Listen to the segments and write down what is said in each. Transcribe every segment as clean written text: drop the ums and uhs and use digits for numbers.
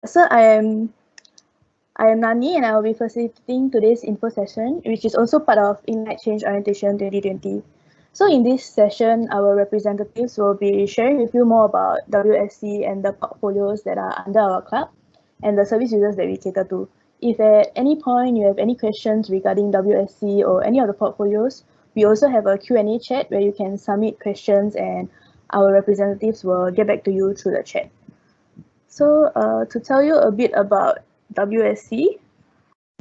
So I am Nani, and I will be facilitating today's info session, which is also part of Ignite Change Orientation 2020. So in this session, our representatives will be sharing with you more about WSC and the portfolios that are under our club and the service users that we cater to. If at any point you have any questions regarding WSC or any of the portfolios, we also have a Q&A chat where you can submit questions and our representatives will get back to you through the chat. So to tell you a bit about WSC,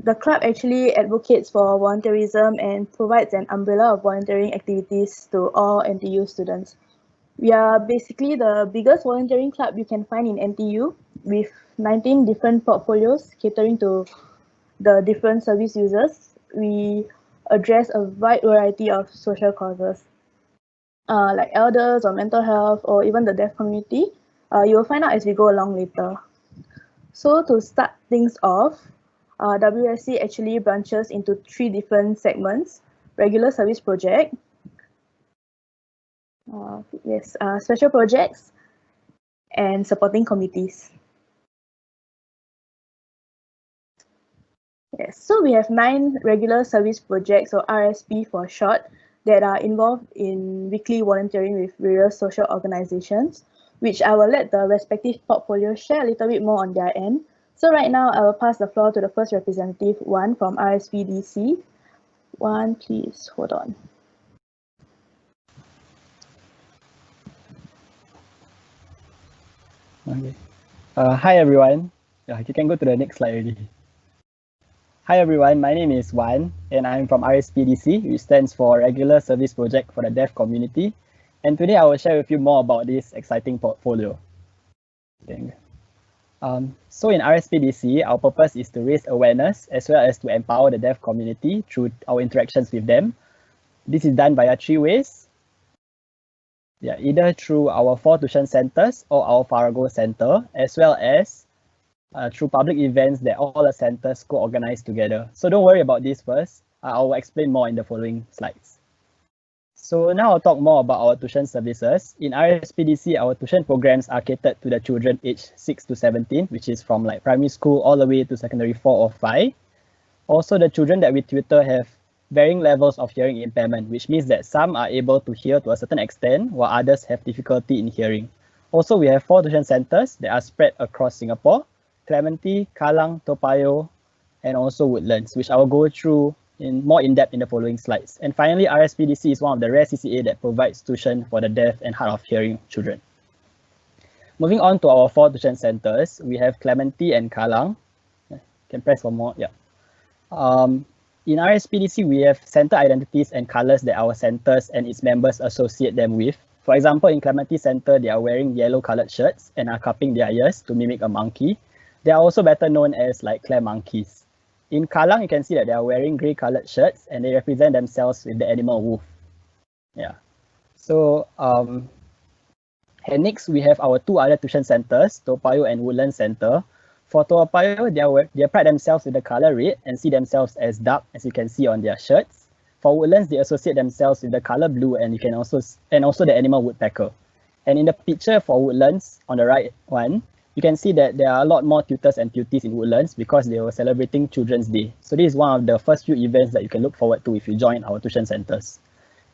the club actually advocates for volunteerism and provides an umbrella of volunteering activities to all NTU students. We are basically the biggest volunteering club you can find in NTU, with 19 different portfolios catering to the different service users. We address a wide variety of social causes, like elders or mental health or even the deaf community. You will find out as we go along later. So to start things off, WSC actually branches into 3 different segments: regular service project, special projects, and supporting committees. Yes, so we have 9 regular service projects, or RSP for short, that are involved in weekly volunteering with various social organizations, which I will let the respective portfolios share a little bit more on their end. So right now, I will pass the floor to the first representative, Wan from RSP DC. Wan, please hold on. Okay. Hi everyone. You can go to the next slide already. Hi everyone, my name is Wan and I'm from RSP DC, which stands for Regular Service Project for the Deaf Community. And today I will share with you more about this exciting portfolio. So in RSP DC, our purpose is to raise awareness as well as to empower the deaf community through our interactions with them. This is done via 3 ways. Either through our 4 tuition centers or our Fargo Center, as well as through public events that all the centers co-organize together. So don't worry about this first. I will explain more in the following slides. So now I'll talk more about our tuition services. In RSPDC, our tuition programs are catered to the children aged 6 to 17, which is from like primary school all the way to secondary 4 or 5. Also, the children that we tutor have varying levels of hearing impairment, which means that some are able to hear to a certain extent, while others have difficulty in hearing. Also, we have 4 tuition centers that are spread across Singapore: Clementi, Kallang, Toa Payoh, and also Woodlands, which I will go through more in depth in the following slides. And finally, RSPDC is one of the rare CCA that provides tuition for the deaf and hard of hearing children. Moving on to our 4 tuition centers, we have Clementi and Kallang. Can press for more, yeah. In RSPDC, we have center identities and colors that our centers and its members associate them with. For example, in Clementi Center, they are wearing yellow colored shirts and are cupping their ears to mimic a monkey. They are also better known as like Claire monkeys. In Kallang, you can see that they are wearing grey colored shirts and they represent themselves with the animal wolf. Yeah. So, and next we have our 2 other tuition centers, Toa Payoh and Woodlands Center. For Toa Payoh, they pride themselves with the color red and see themselves as dark, as you can see on their shirts. For Woodlands, they associate themselves with the color blue and also the animal woodpecker. And in the picture for Woodlands, on the right one, you can see that there are a lot more tutors and tutees in Woodlands because they were celebrating Children's Day. So this is one of the first few events that you can look forward to if you join our tuition centers.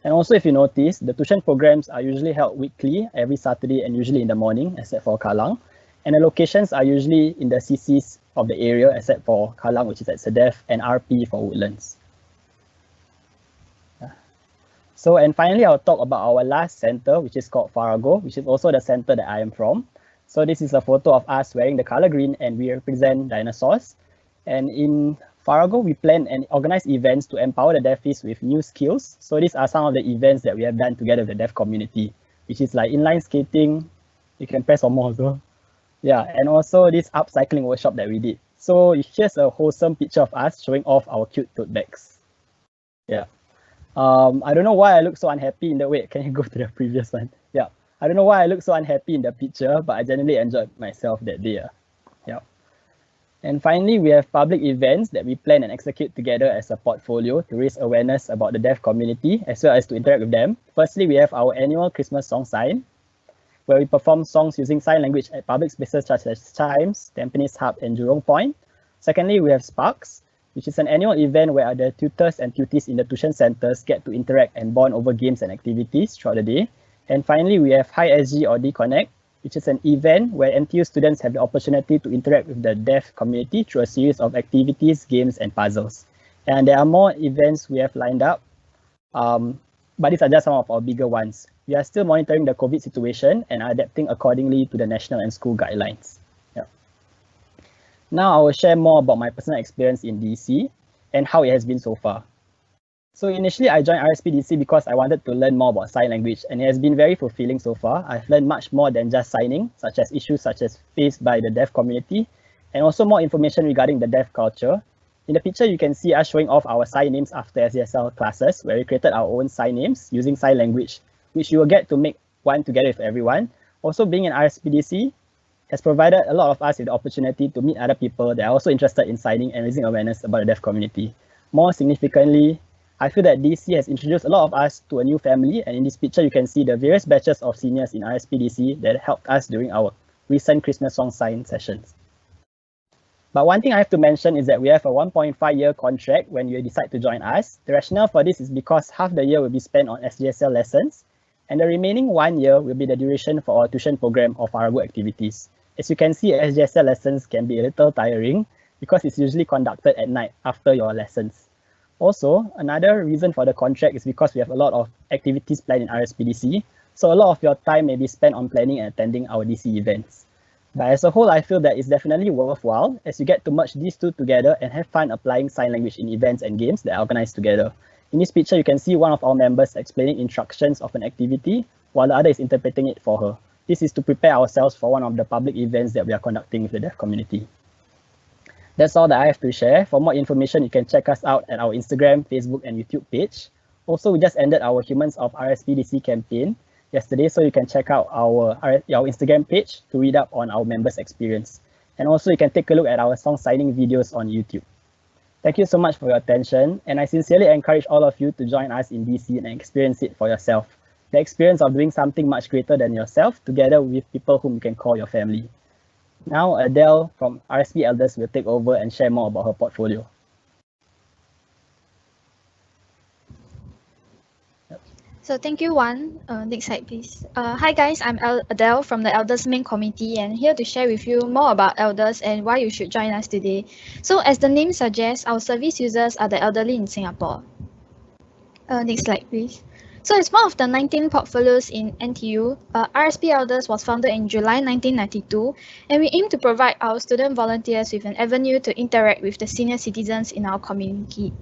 And also, if you notice, the tuition programs are usually held weekly, every Saturday and usually in the morning, except for Kallang. And the locations are usually in the CCs of the area, except for Kallang, which is at SEDEF, and RP for Woodlands. So, and finally, I'll talk about our last center, which is called Fargo, which is also the center that I am from. So this is a photo of us wearing the color green and we represent dinosaurs. And in Fargo, we plan and organize events to empower the deafies with new skills. So these are some of the events that we have done together with the deaf community, which is like inline skating. You can press on more also. Yeah, and also this upcycling workshop that we did. So here's a wholesome picture of us showing off our cute tote bags. Yeah. I don't know why I look so unhappy in the way. Can you go to the previous one? Yeah. I don't know why I look so unhappy in the picture, but I genuinely enjoyed myself that day. Yeah. And finally, we have public events that we plan and execute together as a portfolio to raise awareness about the deaf community as well as to interact with them. Firstly, we have our annual Christmas song sign. where we perform songs using sign language at public spaces such as Chimes, Tampines Hub, and Jurong Point. Secondly, we have Sparks, which is an annual event where the tutors and tutees in the tuition centers get to interact and bond over games and activities throughout the day. And finally, we have Hi SG or D-Connect, which is an event where NTU students have the opportunity to interact with the deaf community through a series of activities, games, and puzzles. And there are more events we have lined up, but these are just some of our bigger ones. We are still monitoring the COVID situation and are adapting accordingly to the national and school guidelines. Yeah. Now I will share more about my personal experience in DC and how it has been so far. So initially I joined RSP DC because I wanted to learn more about sign language, and it has been very fulfilling so far. I've learned much more than just signing, such as issues such as faced by the deaf community, and also more information regarding the deaf culture. In the picture, you can see us showing off our sign names after SDSL classes, where we created our own sign names using sign language, which you will get to make one together with everyone. Also, being in RSP DC has provided a lot of us with the opportunity to meet other people that are also interested in signing and raising awareness about the deaf community. More significantly, I feel that DC has introduced a lot of us to a new family, and in this picture you can see the various batches of seniors in RSP DC that helped us during our recent Christmas song sign sessions. But one thing I have to mention is that we have a 1.5-year contract when you decide to join us. The rationale for this is because half the year will be spent on SDSL lessons, and the remaining 1 year will be the duration for our tuition program of our good activities. As you can see, SDSL lessons can be a little tiring because it's usually conducted at night after your lessons. Also, another reason for the contract is because we have a lot of activities planned in RSPDC, so a lot of your time may be spent on planning and attending our DC events. But as a whole, I feel that it's definitely worthwhile as you get to merge these two together and have fun applying sign language in events and games that are organized together. In this picture, you can see one of our members explaining instructions of an activity while the other is interpreting it for her. This is to prepare ourselves for one of the public events that we are conducting with the deaf community. That's all that I have to share. For more information, you can check us out at our Instagram, Facebook, and YouTube page. Also, we just ended our Humans of RSPDC campaign yesterday, so you can check out our Instagram page to read up on our members' experience. And also, you can take a look at our song signing videos on YouTube. Thank you so much for your attention, and I sincerely encourage all of you to join us in DC and experience it for yourself. The experience of doing something much greater than yourself together with people whom you can call your family. Now, Adele from RSP Elders will take over and share more about her portfolio. So thank you, Wan. Next slide, please. Hi guys, I'm Adele from the Elders main committee and here to share with you more about Elders and why you should join us today. So as the name suggests, our service users are the elderly in Singapore. Next slide, please. So as one of the 19 portfolios in NTU, RSP Elders was founded in July 1992, and we aim to provide our student volunteers with an avenue to interact with the senior citizens in our community.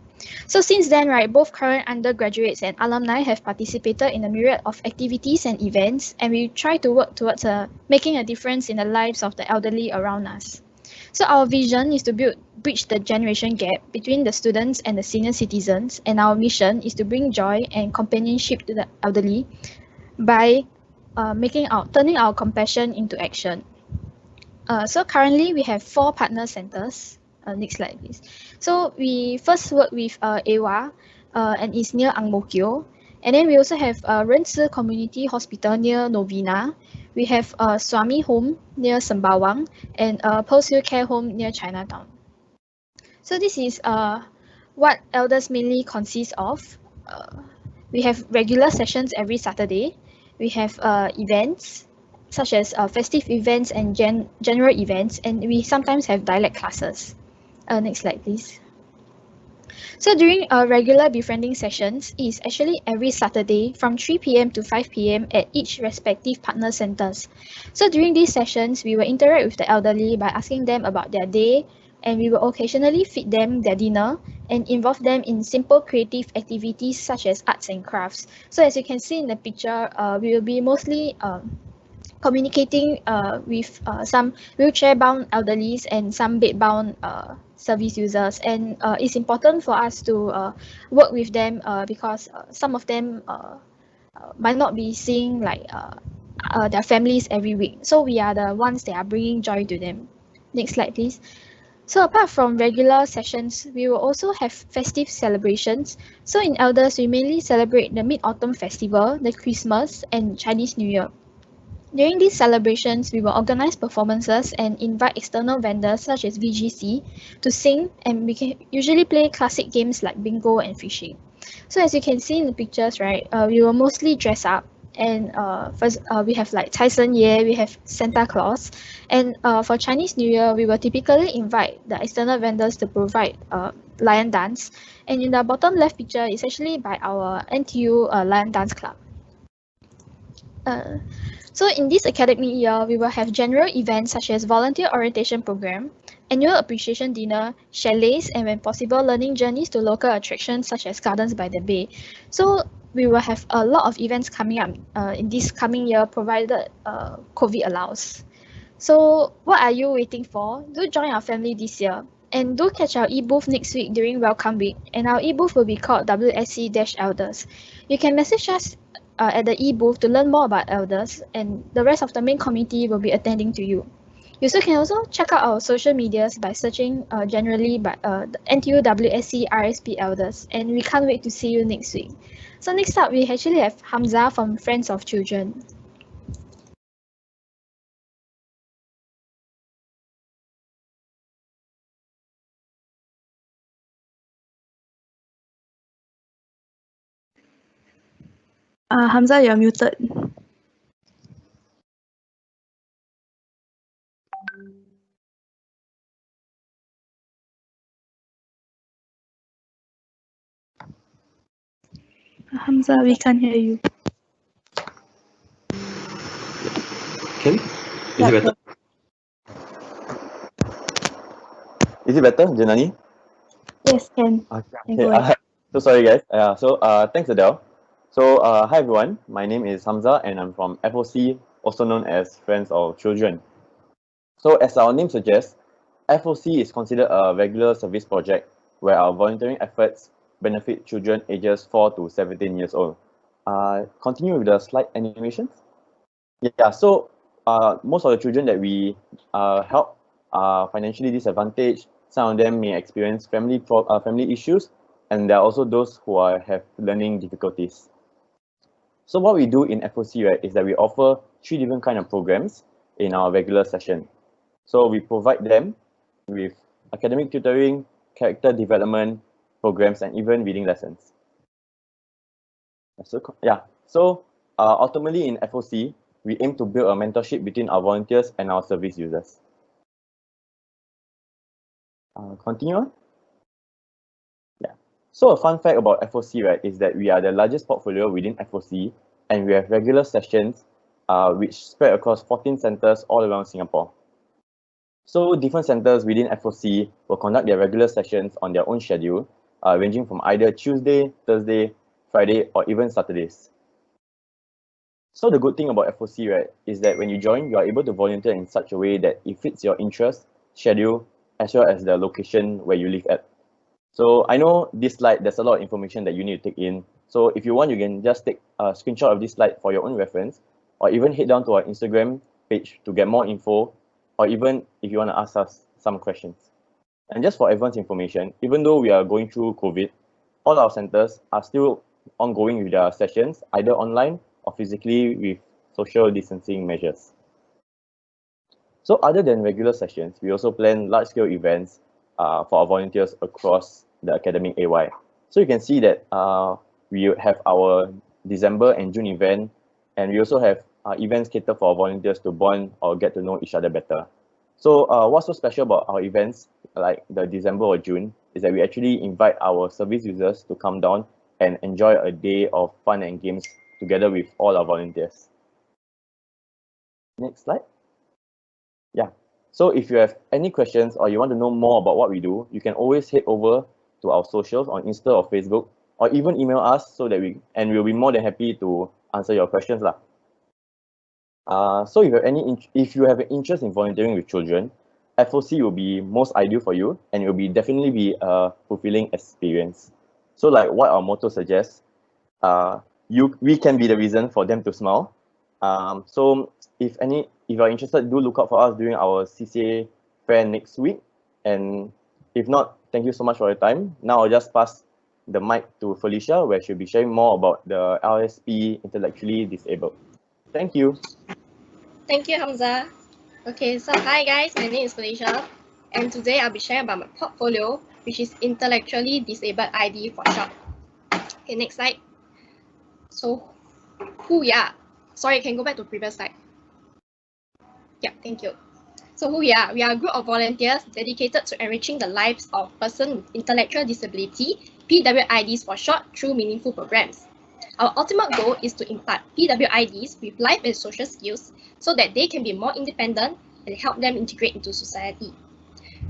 So since then, right, both current undergraduates and alumni have participated in a myriad of activities and events, and we try to work towards making a difference in the lives of the elderly around us. So our vision is to bridge the generation gap between the students and the senior citizens, and our mission is to bring joy and companionship to the elderly by turning our compassion into action. So currently we have 4 partner centers. Next slide, please. So we first work with AWA, and it's near Ang Mo Kio. And then we also have Renci Community Hospital near Novena. We have Swami Home near Sembawang and Post Hill Care Home near Chinatown. So this is what Elders mainly consists of. We have regular sessions every Saturday. We have events such as festive events and general events, and we sometimes have dialect classes. Next slide, please. So during regular befriending sessions, it is actually every Saturday from 3 p.m. to 5 p.m. at each respective partner centers. So during these sessions, we will interact with the elderly by asking them about their day, and we will occasionally feed them their dinner and involve them in simple creative activities such as arts and crafts. So as you can see in the picture, we will be mostly communicating with some wheelchair-bound elderlies and some bed-bound service users, and it's important for us to work with them because some of them might not be seeing like their families every week. So we are the ones that are bringing joy to them. Next slide, please. So apart from regular sessions, we will also have festive celebrations. So in Elders, we mainly celebrate the Mid-Autumn Festival, the Christmas, and Chinese New Year. During these celebrations, we will organize performances and invite external vendors such as VGC to sing, and we can usually play classic games like bingo and fishing. So as you can see in the pictures, right, we will mostly dress up, and first we have like Tyson Ye, we have Santa Claus, and for Chinese New Year, we will typically invite the external vendors to provide lion dance. And in the bottom left picture is actually by our NTU Lion Dance Club. So in this academic year, we will have general events such as volunteer orientation program, annual appreciation dinner, chalets, and when possible, learning journeys to local attractions such as Gardens by the Bay. So we will have a lot of events coming up in this coming year, provided COVID allows. So what are you waiting for? Do join our family this year. And do catch our e-booth next week during Welcome Week. And our e-booth will be called WSC-Elders. You can message us at the e-booth to learn more about elders, and the rest of the main committee will be attending to you. You can also check out our social medias by searching generally by the NTUWSC RSP Elders, and we can't wait to see you next week. So next up, we actually have Hamza from Friends of Children. Hamza, you're muted. Hamza, we can't hear you. Can? Is it better? Is it better, Janani? Yes, can. Okay. So sorry, guys. Thanks, Adele. So hi everyone. My name is Hamza, and I'm from FOC, also known as Friends of Children. So as our name suggests, FOC is considered a regular service project where our volunteering efforts benefit children ages 4 to 17 years old. Continue with the slide animations. Yeah. So most of the children that we help are financially disadvantaged. Some of them may experience family issues, and there are also those who have learning difficulties. So what we do in FOC, right, is that we offer 3 different kind of programs in our regular session. So we provide them with academic tutoring, character development programs, and even reading lessons. So ultimately in FOC, we aim to build a mentorship between our volunteers and our service users. Continue on. Yeah. So a fun fact about FOC, right, is that we are the largest portfolio within FOC, and we have regular sessions which spread across 14 centers all around Singapore. So different centers within FOC will conduct their regular sessions on their own schedule, ranging from either Tuesday, Thursday, Friday, or even Saturdays. So the good thing about FOC, right, is that when you join, you are able to volunteer in such a way that it fits your interest, schedule, as well as the location where you live at. So I know this slide, there's a lot of information that you need to take in. So if you want, you can just take a screenshot of this slide for your own reference, or even head down to our Instagram page to get more info, or even if you want to ask us some questions. And just for everyone's information, even though we are going through COVID, all our centers are still ongoing with their sessions, either online or physically with social distancing measures. So other than regular sessions, we also plan large-scale events for our volunteers across the academic AY. So you can see that we have our December and June event, and we also have events catered for our volunteers to bond or get to know each other better. So what's so special about our events like the December or June is that we actually invite our service users to come down and enjoy a day of fun and games together with all our volunteers. Next slide. Yeah. So if you have any questions or you want to know more about what we do, you can always head over to our socials on Insta or Facebook, or even email us so that we'll be more than happy to answer your questions lah. So if you have an interest in volunteering with children, FOC will be most ideal for you, and it will definitely be a fulfilling experience. So like what our motto suggests, we can be the reason for them to smile. So if you're interested, do look out for us during our CCA fair next week. And if not, thank you so much for your time. Now I'll just pass the mic to Felicia, where she'll be sharing more about the RSP Intellectually Disabled. Thank you. Thank you, Hamza. Okay, so hi guys, my name is Felicia, and today I'll be sharing about my portfolio, which is Intellectually Disabled ID for short. Okay, next slide. So, who we are? Sorry, can go back to previous slide. Yeah, thank you. So who we are? We are a group of volunteers dedicated to enriching the lives of persons with intellectual disability, PWIDs for short, through meaningful programs. Our ultimate goal is to impart PWIDs with life and social skills so that they can be more independent and help them integrate into society.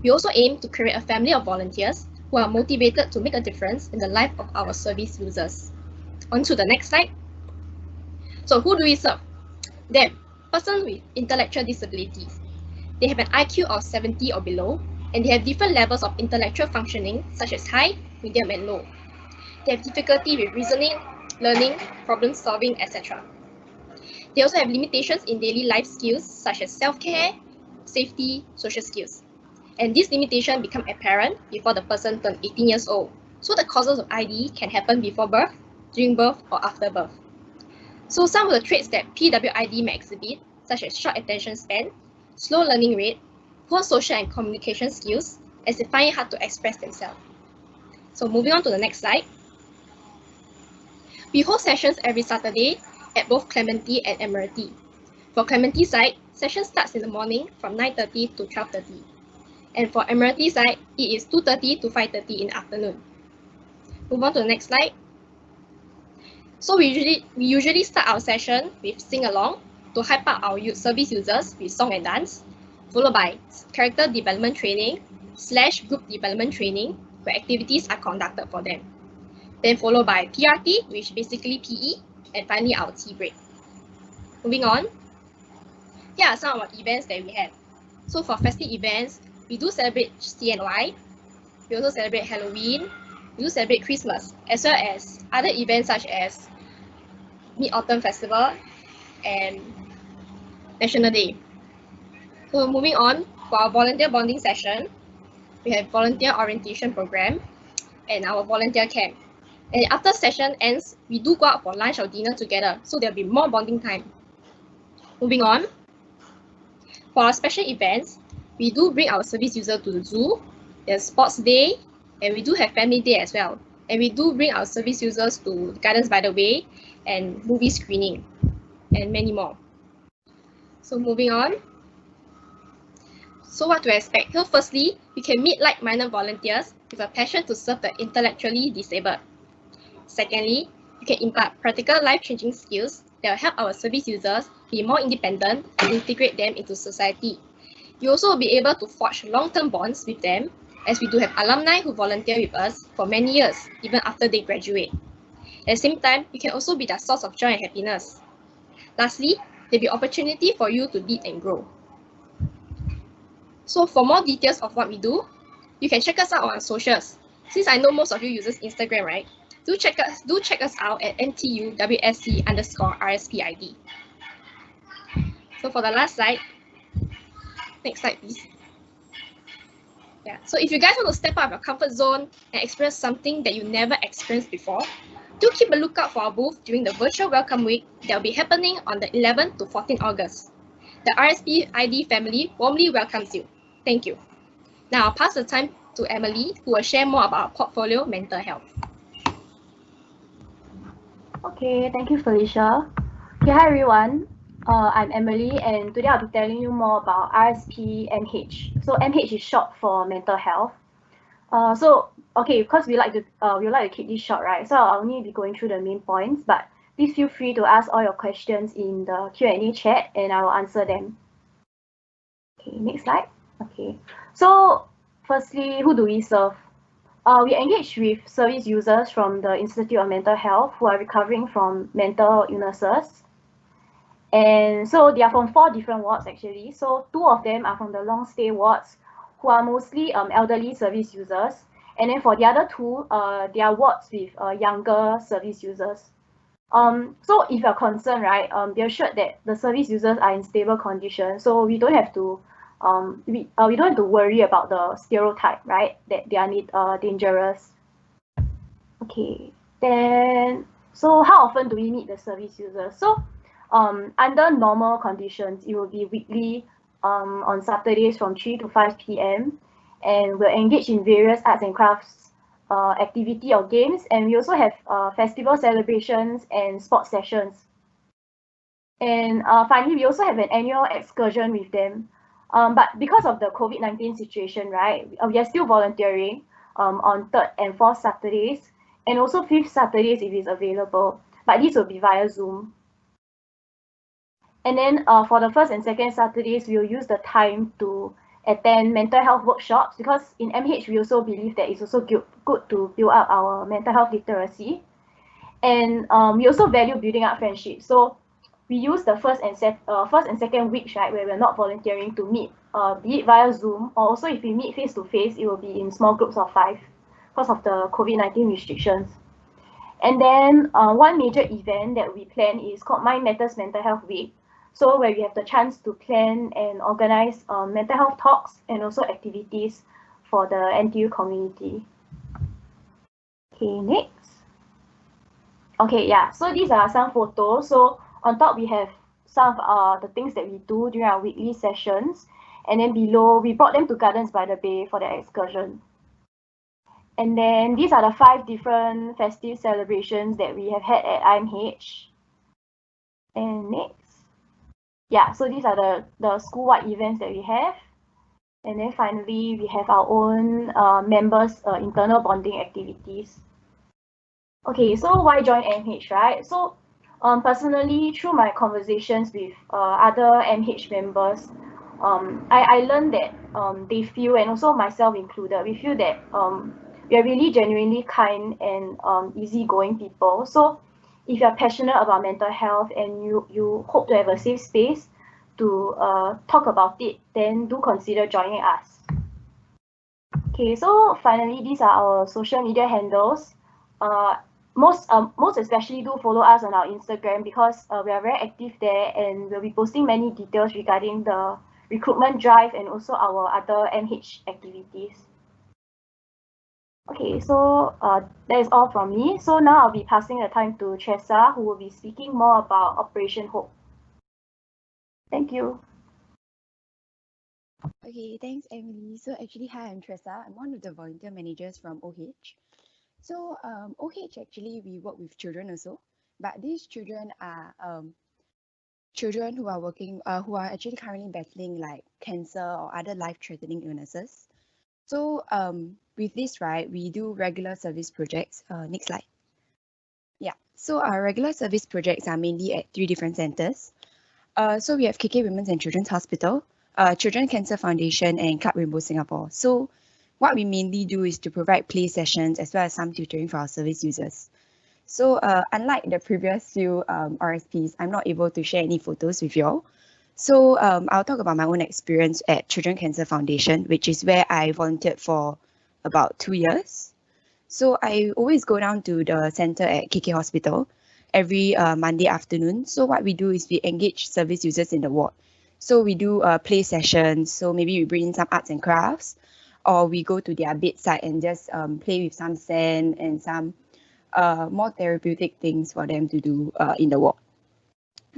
We also aim to create a family of volunteers who are motivated to make a difference in the life of our service users. On to the next slide. So who do we serve? Them, persons with intellectual disabilities. They have an IQ of 70 or below, and they have different levels of intellectual functioning, such as high, medium, and low. They have difficulty with reasoning, learning, problem solving, etc. They also have limitations in daily life skills, such as self-care, safety, social skills. And these limitations become apparent before the person turns 18 years old. So the causes of ID can happen before birth, during birth, or after birth. So some of the traits that PWID may exhibit, such as short attention span, slow learning rate, poor social and communication skills, as they find it hard to express themselves. So moving on to the next slide. We hold sessions every Saturday at both Clementi and Admiralty. For Clementi side, session starts in the morning from 9:30 to 12:30. And for Admiralty side, it is 2:30 to 5:30 in the afternoon. Move on to the next slide. So we usually start our session with sing-along to hype up our service users with song and dance, followed by character development training / group development training, where activities are conducted for them. Then followed by PRT, which basically PE, and finally our tea break. Moving on, here are some of our events that we have. So for festive events, we do celebrate CNY, we also celebrate Halloween, we do celebrate Christmas, as well as other events such as Mid-Autumn Festival and National Day. So moving on, for our volunteer bonding session, we have volunteer orientation program and our volunteer camp. And after session ends, we do go out for lunch or dinner together, so there'll be more bonding time. Moving on, for our special events, we do bring our service user to the zoo, there's sports day, and we do have family day as well. And we do bring our service users to Gardens by the Way and movie screening, and many more. So moving on. So what to expect? So firstly, we can meet like-minded volunteers with a passion to serve the intellectually disabled. Secondly, you can impart practical life-changing skills that will help our service users be more independent and integrate them into society. You also will be able to forge long-term bonds with them, as we do have alumni who volunteer with us for many years, even after they graduate. At the same time, you can also be their source of joy and happiness. Lastly, there'll be opportunity for you to lead and grow. So for more details of what we do, you can check us out on our socials. Since I know most of you uses Instagram, right? Do check us out at NTUWSC _RSPID. So for the last slide, next slide please. Yeah, so if you guys want to step out of your comfort zone and experience something that you never experienced before, do keep a lookout for our booth during the virtual welcome week that will be happening on the 11th to 14th August. The RSP ID family warmly welcomes you. Thank you. Now I'll pass the time to Emily, who will share more about our portfolio mental health. Okay, thank you, Felicia. Okay, hi everyone. I'm Emily, and today I'll be telling you more about RSP MH. So MH is short for mental health. Because we like to keep this short, right? So I'll only be going through the main points, but please feel free to ask all your questions in the Q&A chat, and I will answer them. Okay, next slide. Okay, so firstly, who do we serve? We engage with service users from the Institute of Mental Health who are recovering from mental illnesses. And so they are from 4 different wards actually. So 2 of them are from the long stay wards, who are mostly elderly service users. And then for the other 2, they are wards with younger service users. So if you're concerned, right, be assured that the service users are in stable condition. So we don't have to we don't have to worry about the stereotype, right, that they are dangerous. Okay, then so how often do we meet the service users? So Under normal conditions, it will be weekly on Saturdays from 3 to 5 p.m. and we'll engage in various arts and crafts activity or games, and we also have festival celebrations and sports sessions. And finally, we also have an annual excursion with them. But because of the COVID-19 situation, right, we are still volunteering on 3rd and 4th Saturdays, and also 5th Saturdays if it's available. But this will be via Zoom. And then for the 1st and 2nd Saturdays, we'll use the time to attend mental health workshops, because in MH, we also believe that it's also good to build up our mental health literacy. And we also value building up friendships. So we use the first and second weeks, right, where we're not volunteering to meet, be it via Zoom, or also if we meet face to face, it will be in small groups of 5 because of the COVID-19 restrictions. And then one major event that we plan is called Mind Matters Mental Health Week. So where we have the chance to plan and organize mental health talks and also activities for the NTU community. Okay, next. Okay, yeah, so these are some photos. So on top, we have some of the things that we do during our weekly sessions. And then below, we brought them to Gardens by the Bay for the excursion. And then these are the 5 different festive celebrations that we have had at IMH. And next. Yeah, so these are the school-wide events that we have. And then finally, we have our own members' internal bonding activities. Okay, so why join MH, right? So personally, through my conversations with other MH members, I learned that they feel, and also myself included, we feel that we are really genuinely kind and easygoing people. So if you're passionate about mental health and you hope to have a safe space to talk about it, then do consider joining us. Okay, so finally, these are our social media handles. Most especially do follow us on our Instagram, because we are very active there, and we'll be posting many details regarding the recruitment drive and also our other MH activities. Okay, so that is all from me. So now I'll be passing the time to Tressa, who will be speaking more about Operation Hope. Thank you. Okay, thanks, Emily. So actually, hi, I'm Tressa. I'm one of the volunteer managers from OH. So OH, actually, we work with children also, but these children are children who are who are actually currently battling like cancer or other life-threatening illnesses. So with this, right, we do regular service projects. Next slide. Yeah, so our regular service projects are mainly at 3 different centers. So we have KK Women's and Children's Hospital, Children Cancer Foundation, and Club Rainbow Singapore. So what we mainly do is to provide play sessions as well as some tutoring for our service users. So unlike the previous few RSPs, I'm not able to share any photos with you all. So I'll talk about my own experience at Children Cancer Foundation, which is where I volunteered for about 2 years. So I always go down to the center at KK Hospital every Monday afternoon. So what we do is we engage service users in the ward. So we do play sessions. So maybe we bring in some arts and crafts, or we go to their bedside and just play with some sand and some more therapeutic things for them to do in the ward.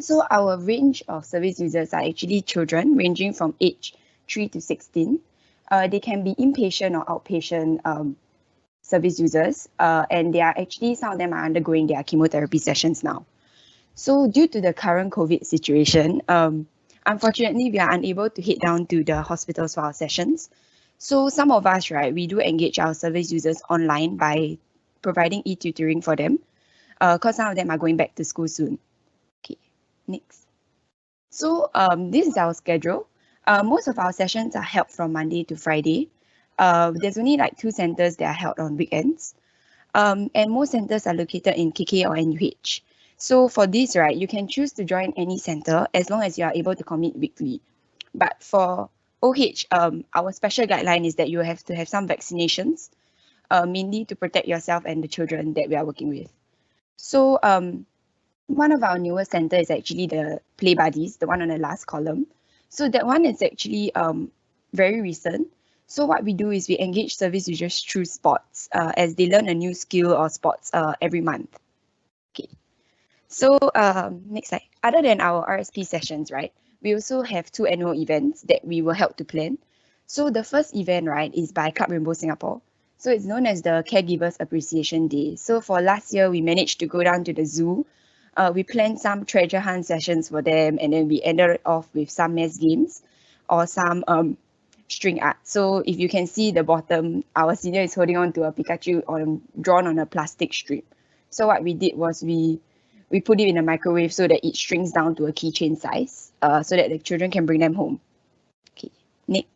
So our range of service users are actually children ranging from age 3 to 16. They can be inpatient or outpatient service users, and they are actually, some of them are undergoing their chemotherapy sessions now. So due to the current COVID situation, unfortunately, we are unable to head down to the hospitals for our sessions. So some of us, right, we do engage our service users online by providing e-tutoring for them, because some of them are going back to school soon. Okay, next. So this is our schedule. Most of our sessions are held from Monday to Friday. There's only like 2 centers that are held on weekends. And most centers are located in KK or NUH. So for this, right, you can choose to join any center as long as you are able to commit weekly. But for OH, our special guideline is that you have to have some vaccinations, mainly to protect yourself and the children that we are working with. So one of our newest center is actually the Play Buddies, the one on the last column. So that one is actually very recent. So what we do is we engage service users through sports as they learn a new skill or sports every month. Okay. So next slide. other than our RSP sessions, right, we also have 2 annual events that we will help to plan. So the first event, right, is by Club Rainbow Singapore. So it's known as the Caregivers Appreciation Day. So for last year, we managed to go down to the zoo. We planned some treasure hunt sessions for them, and then we ended off with some mass games or some string art. So if you can see the bottom, our senior is holding on to a Pikachu drawn on a plastic strip. So what we did was we put it in a microwave so that it shrinks down to a keychain size, so that the children can bring them home. Okay, next.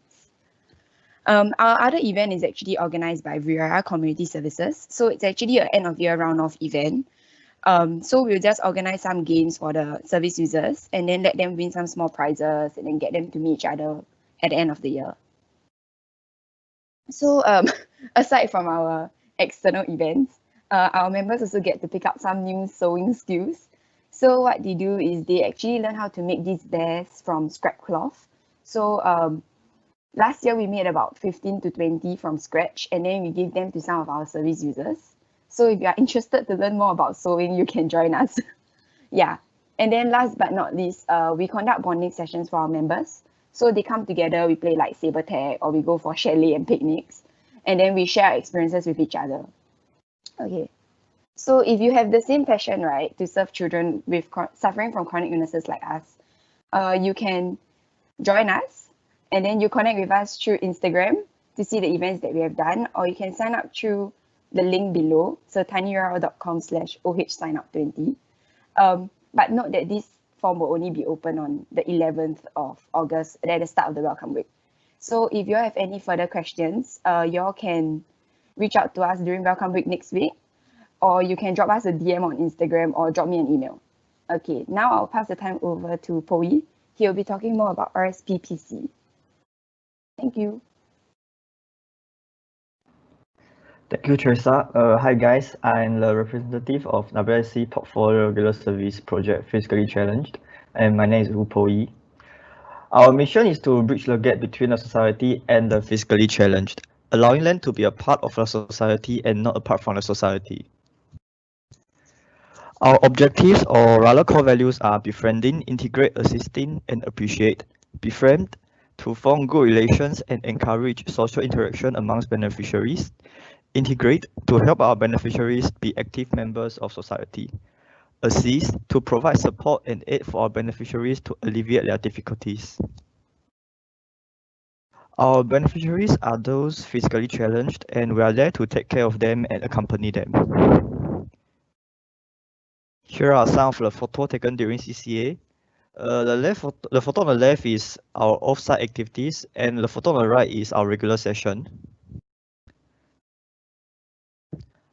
Our other event is actually organized by Viraya Community Services. So it's actually an end of year round-off event. So we'll just organize some games for the service users and then let them win some small prizes and then get them to meet each other at the end of the year. So aside from our external events, our members also get to pick up some new sewing skills. So what they do is they actually learn how to make these bears from scrap cloth. So last year we made about 15 to 20 from scratch, and then we gave them to some of our service users. So if you are interested to learn more about sewing, you can join us. Yeah. And then last but not least, we conduct bonding sessions for our members. So they come together, we play like saber tag, or we go for chalet and picnics, and then we share our experiences with each other. Okay. So if you have the same passion, right, to serve children with suffering from chronic illnesses like us, you can join us, and then you connect with us through Instagram to see the events that we have done, or you can sign up through the link below, so tinyurl.com/ohsignup20. But note that this form will only be open on the 11th of August at the start of the welcome week. So if you have any further questions, you all can reach out to us during welcome week next week, or you can drop us a DM on Instagram or drop me an email. Okay, now I'll pass the time over to Poi. He'll be talking more about RSP PC. Thank you. Thank you, Teresa. Hi guys, I'm the representative of WSC Portfolio Regular Service Project Physically Challenged, and my name is Upoi. Our mission is to bridge the gap between the society and the physically challenged, allowing them to be a part of the society and not apart from the society. Our objectives, or rather core values, are befriending, integrate, assisting, and appreciate. Befriend, to form good relations and encourage social interaction amongst beneficiaries. Integrate, to help our beneficiaries be active members of society. Assist, to provide support and aid for our beneficiaries to alleviate their difficulties. Our beneficiaries are those physically challenged, and we are there to take care of them and accompany them. Here are some of the photos taken during CCA. The photo on the left is our off-site activities, and the photo on the right is our regular session.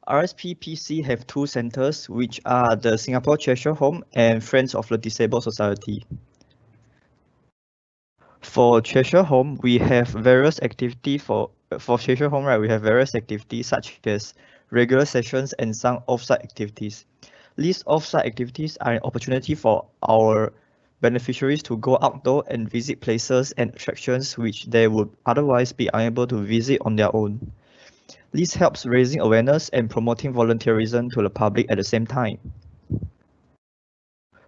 RSP PC have 2 centers, which are the Singapore Cheshire Home and Friends of the Disabled Society. For Cheshire Home, we have various activities for Cheshire Home, right? We have various activities such as regular sessions and some off-site activities. These off-site activities are an opportunity for our beneficiaries to go outdoor and visit places and attractions which they would otherwise be unable to visit on their own. This helps raising awareness and promoting volunteerism to the public at the same time.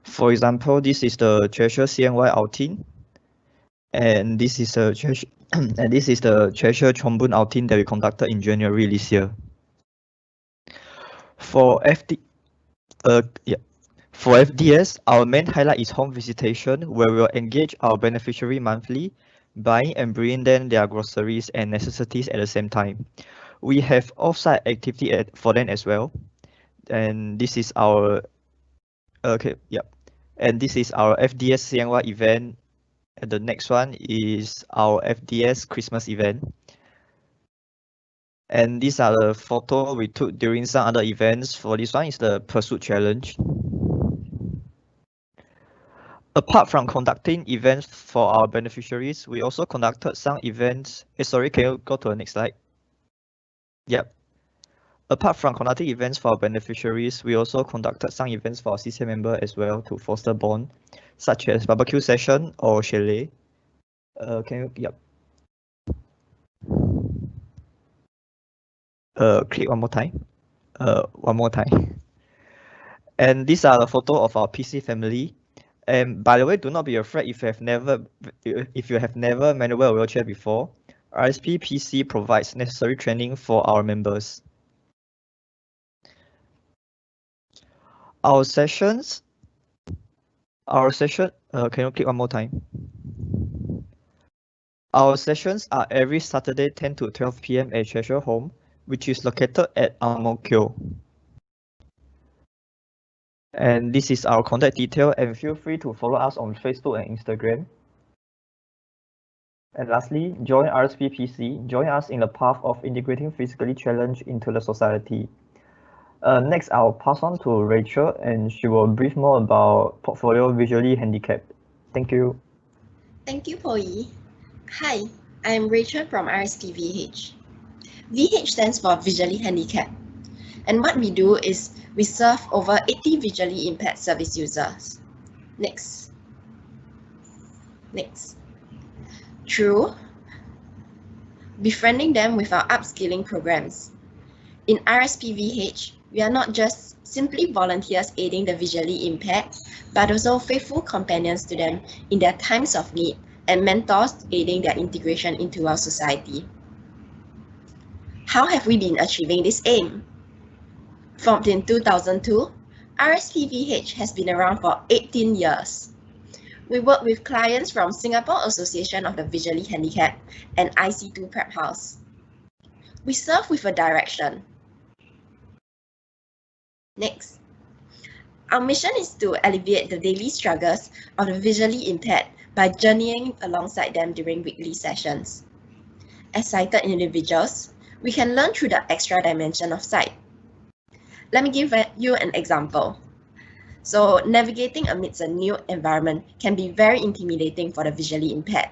For example, this is the Cheshire CNY outing, and this is the Cheshire Chonbun outing that we conducted in January this year. For FDS, our main highlight is home visitation, where we will engage our beneficiary monthly, buying and bringing them their groceries and necessities at the same time. We have off-site activity for them as well, and this is our and this is our FDS CNY event, and the next one is our FDS Christmas event. And these are the photos we took during some other events. For this one is the Pursuit Challenge. Apart from conducting events for our beneficiaries, we also conducted some events. Sorry, can you go to the next slide? Yep. Apart from conducting events for our beneficiaries, we also conducted some events for our CCA member as well to foster bond, such as barbecue session or chalet. Click one more time. And these are the photo of our PC family. And by the way, do not be afraid if you have never maneuvered a wheelchair before. RSP PC provides necessary training for our members. Our session, can you click one more time? Our sessions are every Saturday 10 to 12 p.m. at Treasure Home, which is located at Ang Mo Kio. And this is our contact detail, and feel free to follow us on Facebook and Instagram. And lastly, join RSP PC. Join us in the path of integrating physically challenged into the society. Next, I'll pass on to Rachel, and she will brief more about portfolio Visually Handicapped. Thank you. Thank you, Poi. Hi, I'm Rachel from RSP VH. VH stands for Visually Handicapped. And what we do is we serve over 80 visually impaired service users. Next. Through befriending them with our upskilling programs. In RSP VH, we are not just simply volunteers aiding the visually impaired, but also faithful companions to them in their times of need and mentors aiding their integration into our society. How have we been achieving this aim? Formed in 2002, RSP VH has been around for 18 years. We work with clients from Singapore Association of the Visually Handicapped and IC2 Prep House. We serve with a direction. Next. Our mission is to alleviate the daily struggles of the visually impaired by journeying alongside them during weekly sessions. As sighted individuals, we can learn through the extra dimension of sight. Let me give you an example. So navigating amidst a new environment can be very intimidating for the visually impaired.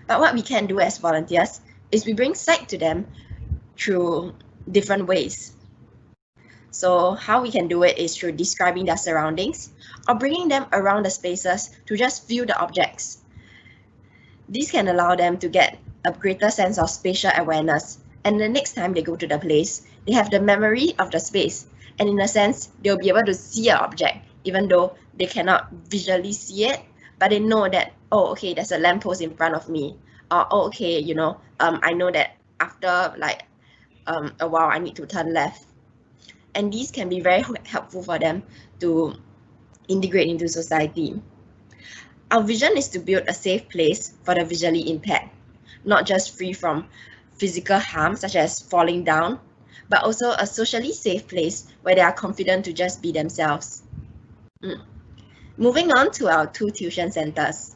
But what we can do as volunteers is we bring sight to them through different ways. So how we can do it is through describing their surroundings or bringing them around the spaces to just view the objects. This can allow them to get a greater sense of spatial awareness, and the next time they go to the place, they have the memory of the space, and in a sense, they'll be able to see an object, even though they cannot visually see it, but they know that, oh, okay, there's a lamppost in front of me, or oh, okay, I know that after like a while, I need to turn left. And these can be very helpful for them to integrate into society. Our vision is to build a safe place for the visually impaired, not just free from physical harm such as falling down, but also a socially safe place where they are confident to just be themselves. Moving on to our 2 tuition centers.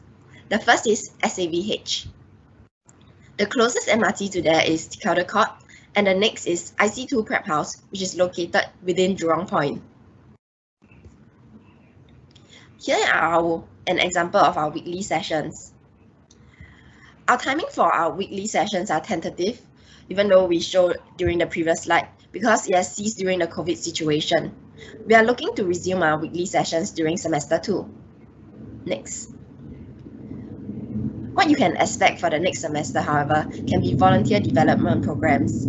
The first is SAVH. The closest MRT to there is Caldecott, and the next is IC2 Prep House, which is located within Jurong Point. Here are an example of our weekly sessions. Our timing for our weekly sessions are tentative, even though we showed during the previous slide, because it has ceased during the COVID situation. We are looking to resume our weekly sessions during semester 2. Next. What you can expect for the next semester, however, can be volunteer development programs.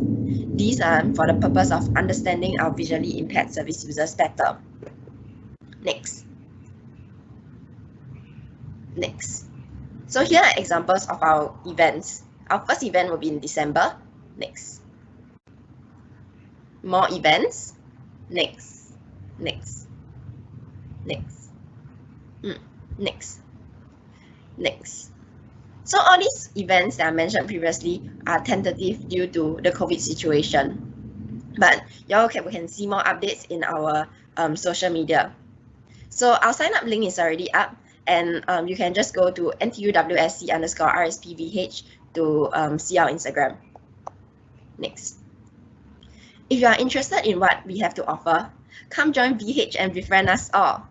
These are for the purpose of understanding our visually impaired service users better. Next. So here are examples of our events. Our first event will be in December. Next. More events. Next. So all these events that I mentioned previously are tentative due to the COVID situation. But y'all can see more updates in our social media. So our sign up link is already up, and you can just go to NTUWSC_RSPVH to see our Instagram. Next. If you are interested in what we have to offer, come join VH and befriend us all.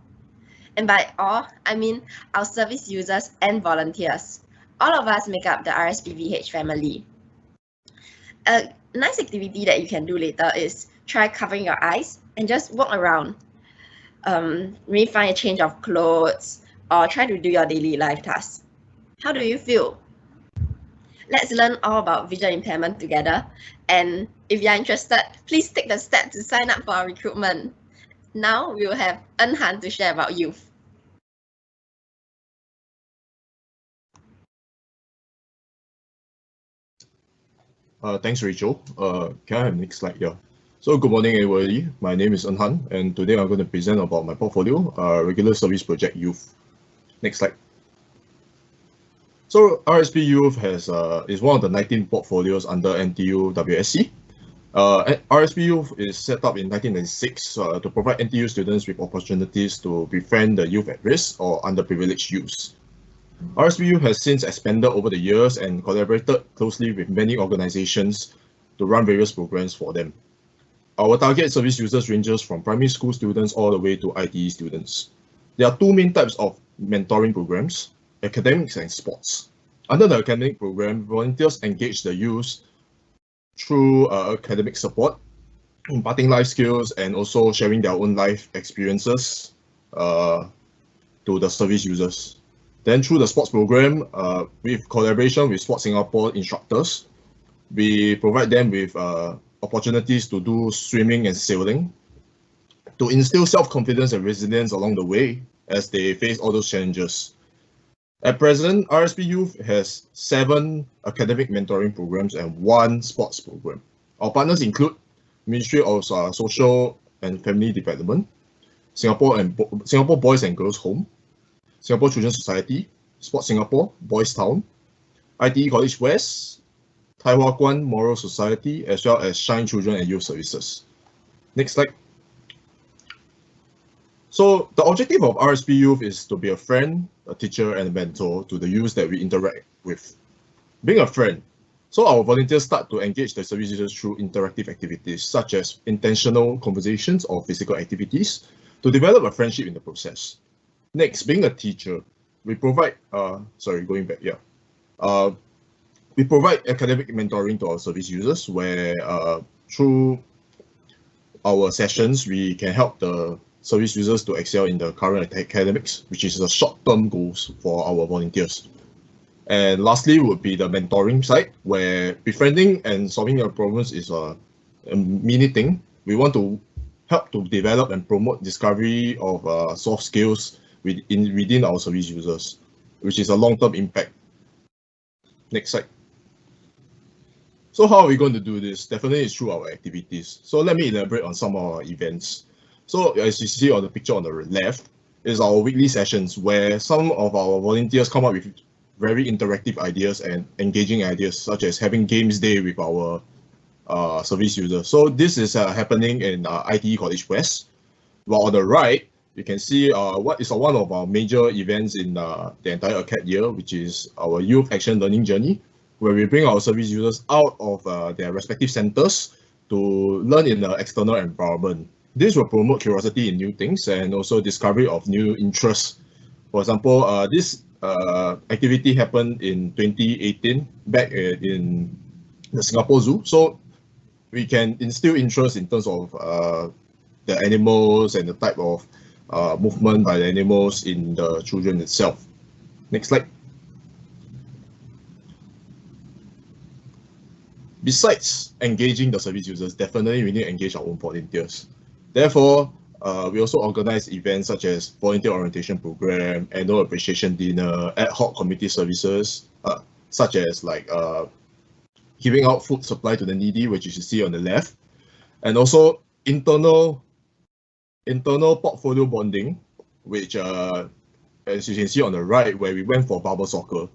And by all, I mean our service users and volunteers. All of us make up the RSP VH family. A nice activity that you can do later is try covering your eyes and just walk around. Maybe find a change of clothes or try to do your daily life tasks. How do you feel? Let's learn all about visual impairment together. And if you are interested, please take the step to sign up for our recruitment. Now we will have En Han to share about youth. Thanks, Rachel. Can I have the next slide? Yeah. So good morning, everybody. My name is Han, and today I'm going to present about my portfolio, Regular Service Project Youth. Next slide. So RSP Youth is one of the 19 portfolios under NTUWSC. RSP Youth is set up in 1996 to provide NTU students with opportunities to befriend the youth at risk or underprivileged youths. RSP Youth has since expanded over the years and collaborated closely with many organizations to run various programs for them. Our target service users ranges from primary school students all the way to ITE students. There are two main types of mentoring programs: academics and sports. Under the academic program, volunteers engage the youth through academic support, imparting life skills, and also sharing their own life experiences to the service users. Then through the sports program, with collaboration with Sport Singapore instructors, we provide them with opportunities to do swimming and sailing, to instill self-confidence and resilience along the way as they face all those challenges. At present, RSP Youth has 7 academic mentoring programs and 1 sports program. Our partners include Ministry of Social and Family Development, Singapore Boys and Girls Home, Singapore Children's Society, Sport Singapore, Boys Town, ITE College West, Tai Hwa Kwan Moral Society, as well as Shine Children and Youth Services. Next slide. So the objective of RSP Youth is to be a friend, a teacher, and a mentor to the youth that we interact with. Being a friend, so our volunteers start to engage the service users through interactive activities such as intentional conversations or physical activities to develop a friendship in the process. Next, being a teacher, we provide, we provide academic mentoring to our service users where through our sessions, we can help the service users to excel in the current academics, which is the short-term goals for our volunteers. And lastly would be the mentoring side, where befriending and solving your problems is a mini thing. We want to help to develop and promote discovery of soft skills within our service users, which is a long-term impact. Next slide. So how are we going to do this? Definitely it's through our activities. So let me elaborate on some of our events. So as you see on the picture on the left is our weekly sessions where some of our volunteers come up with very interactive ideas and engaging ideas, such as having games day with our service users. So this is happening in ITE College West. While on the right, you can see what is one of our major events in the entire ACAD year, which is our Youth Action Learning Journey, where we bring our service users out of their respective centers to learn in the external environment. This will promote curiosity in new things and also discovery of new interests. For example, this activity happened in 2018 back in the Singapore Zoo. So we can instill interest in terms of the animals and the type of movement by the animals in the children itself. Next slide. Besides engaging the service users, definitely we need to engage our own volunteers. Therefore, we also organize events such as volunteer orientation program, annual appreciation dinner, ad hoc community services, such as like giving out food supply to the needy, which you should see on the left, and also internal portfolio bonding, which as you can see on the right, where we went for bubble soccer.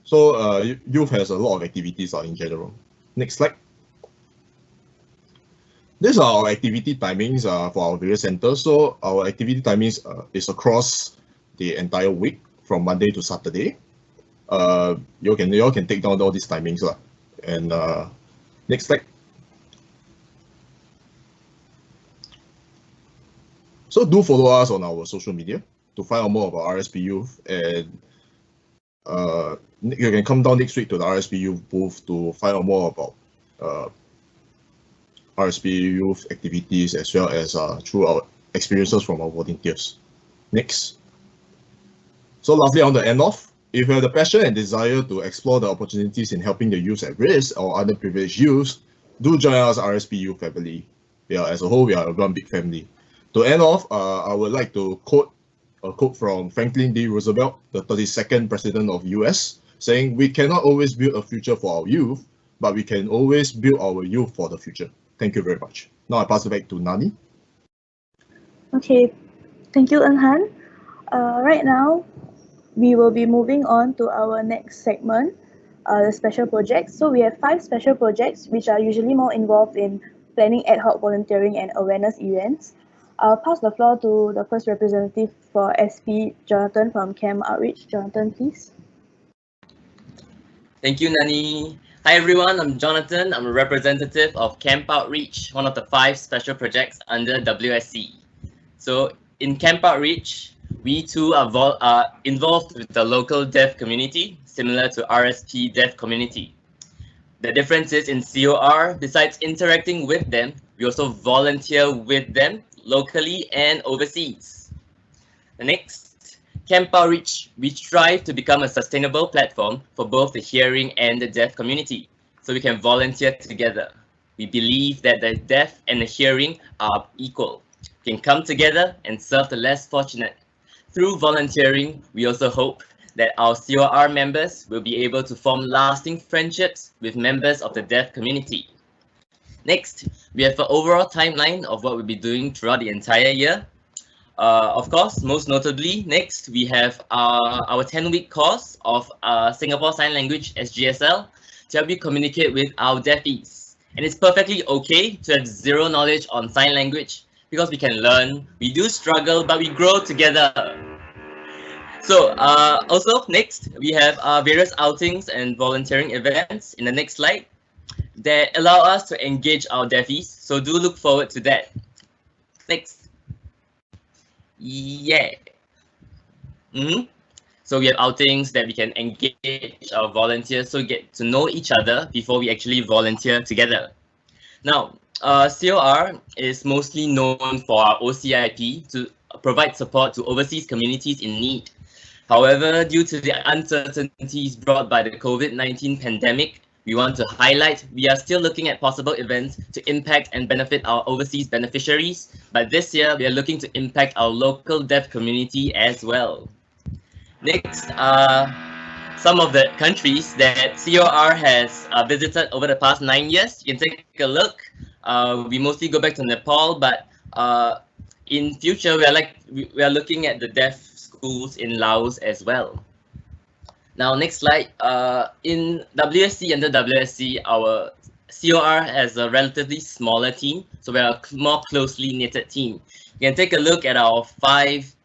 So youth has a lot of activities in general. Next slide. These are our activity timings for our various centers. So our activity timings is across the entire week from Monday to Saturday. You all can take down all these timings. And next slide. So do follow us on our social media to find out more about RSP Youth, and you can come down next week to the RSP Youth booth to find out more about RSP Youth activities as well as through our experiences from our volunteers. Next. So lastly, on the end off, if you have the passion and desire to explore the opportunities in helping the youth at risk or underprivileged youth, do join us RSP Youth family. Yeah, as a whole, we are one big family. To end off, I would like to quote a quote from Franklin D. Roosevelt, the 32nd President of US, saying, "We cannot always build a future for our youth, but we can always build our youth for the future. Thank you very much. Now I pass it back to Nani. Okay, thank you, Eunhan. Right now, we will be moving on to our next segment, the special projects. So we have 5 special projects which are usually more involved in planning ad hoc volunteering and awareness events. I'll pass the floor to the first representative for SP, Jonathan from Camp Outreach. Jonathan, please. Thank you, Nani. Hi everyone, I'm Jonathan. I'm a representative of Camp Outreach, one of the 5 special projects under WSC. So in Camp Outreach, we too are involved with the local deaf community, similar to RSP Deaf Community. The difference is in COR, besides interacting with them, we also volunteer with them locally and overseas. The next, Camp Outreach, we strive to become a sustainable platform for both the hearing and the deaf community, so we can volunteer together. We believe that the deaf and the hearing are equal, can come together and serve the less fortunate. Through volunteering, we also hope that our COR members will be able to form lasting friendships with members of the deaf community. Next, we have an overall timeline of what we'll be doing throughout the entire year. Of course, most notably, next we have our 10-week course of Singapore Sign Language SGSL to help you communicate with our deafies. And it's perfectly okay to have zero knowledge on sign language, because we can learn, we do struggle, but we grow together. So also next, we have various outings and volunteering events in the next slide that allow us to engage our deafies. So do look forward to that. Next. Yeah. So we have outings that we can engage our volunteers, so get to know each other before we actually volunteer together. Now, COR is mostly known for our OCIP to provide support to overseas communities in need. However, due to the uncertainties brought by the COVID-19 pandemic, we want to highlight we are still looking at possible events to impact and benefit our overseas beneficiaries, but this year we are looking to impact our local deaf community as well. Next, some of the countries that COR has visited over the past 9 years. You can take a look. We mostly go back to Nepal, but in future we are looking at the deaf schools in Laos as well. Now, next slide. In WSC, under WSC, our COR has a relatively smaller team, so we are a more closely knitted team. You can take a look at our 5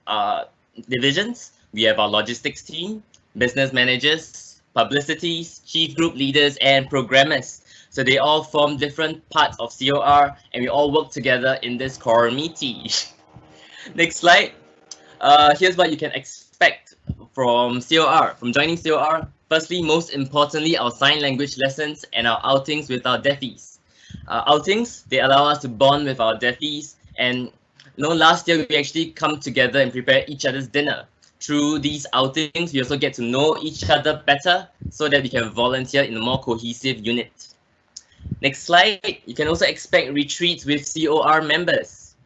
divisions. We have our logistics team, business managers, publicities, chief group leaders, and programmers. So they all form different parts of COR, and we all work together in this core meeting. Next slide. Here's what you can expect from COR, from joining COR. Firstly, most importantly, our sign language lessons and our outings with our deafies. Outings, they allow us to bond with our deafies, and last year we actually come together and prepare each other's dinner. Through these outings, we also get to know each other better so that we can volunteer in a more cohesive unit. Next slide, you can also expect retreats with COR members.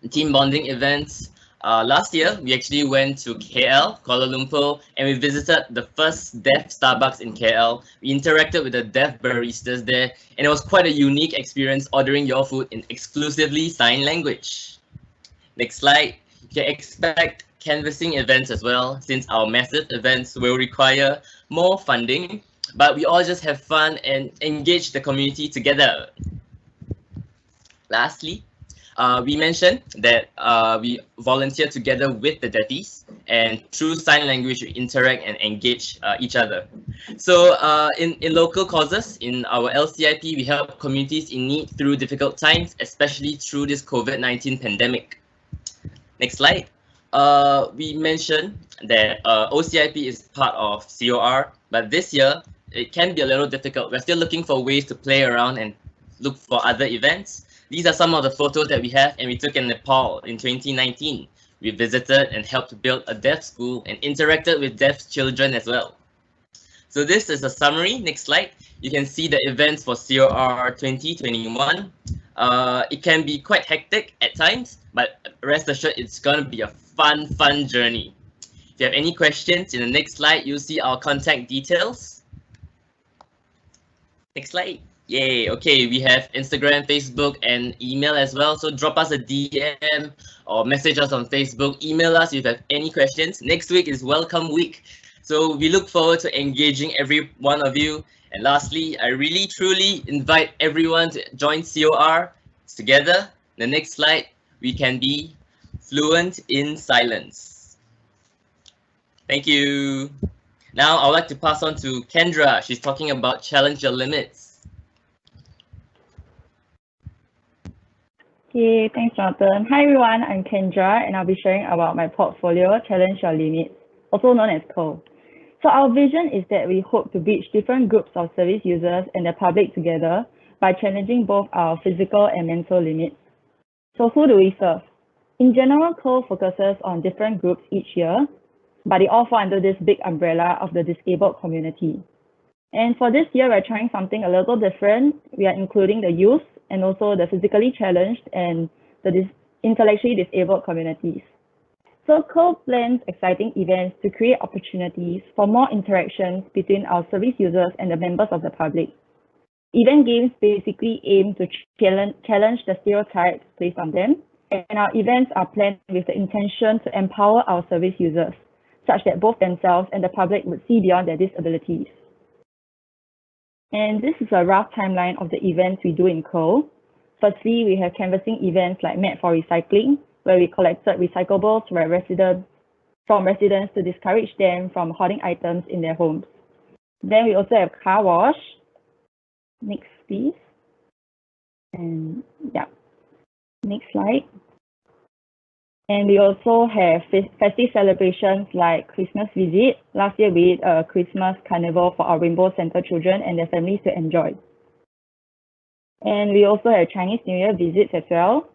Team bonding events. Last year, we actually went to KL, Kuala Lumpur, and we visited the first deaf Starbucks in KL. We interacted with the deaf baristas there, and it was quite a unique experience ordering your food in exclusively sign language. Next slide, you can expect canvassing events as well, since our massive events will require more funding, but we all just have fun and engage the community together. Lastly, we mentioned that we volunteer together with the deafies, and through sign language, we interact and engage each other. So in local causes, in our LCIP, we help communities in need through difficult times, especially through this COVID-19 pandemic. Next slide. We mentioned that OCIP is part of COR, but this year, it can be a little difficult. We're still looking for ways to play around and look for other events. These are some of the photos that we have, and we took in Nepal in 2019. We visited and helped build a deaf school and interacted with deaf children as well. So this is a summary. Next slide. You can see the events for COR 2021. It can be quite hectic at times, but rest assured it's going to be a fun journey. If you have any questions, in the next slide, you'll see our contact details. Next slide. Yay. Okay, we have Instagram, Facebook, and email as well. So drop us a DM or message us on Facebook. Email us if you have any questions. Next week is Welcome Week. So we look forward to engaging every one of you. And lastly, I really truly invite everyone to join COR together. The next slide, we can be fluent in silence. Thank you. Now I would like to pass on to Kendra. She's talking about challenge your limits. Okay, thanks, Jonathan. Hi, everyone. I'm Kendra, and I'll be sharing about my portfolio, Challenge Your Limits, also known as COLE. So our vision is that we hope to reach different groups of service users and the public together by challenging both our physical and mental limits. So who do we serve? In general, COLE focuses on different groups each year, but they all fall under this big umbrella of the disabled community. And for this year, we're trying something a little different. We are including the youth and also the physically challenged and the intellectually disabled communities. So COLE plans exciting events to create opportunities for more interactions between our service users and the members of the public. Event games basically aim to challenge the stereotypes placed on them, and our events are planned with the intention to empower our service users, such that both themselves and the public would see beyond their disabilities. And this is a rough timeline of the events we do in COLE. Firstly, we have canvassing events like Map for Recycling, where we collected recyclables from residents to discourage them from hoarding items in their homes. Then we also have car wash. Next, please. And yeah, next slide. And we also have festive celebrations like Christmas visit. Last year we did a Christmas carnival for our Rainbow Center children and their families to enjoy. And we also have Chinese New Year visits as well.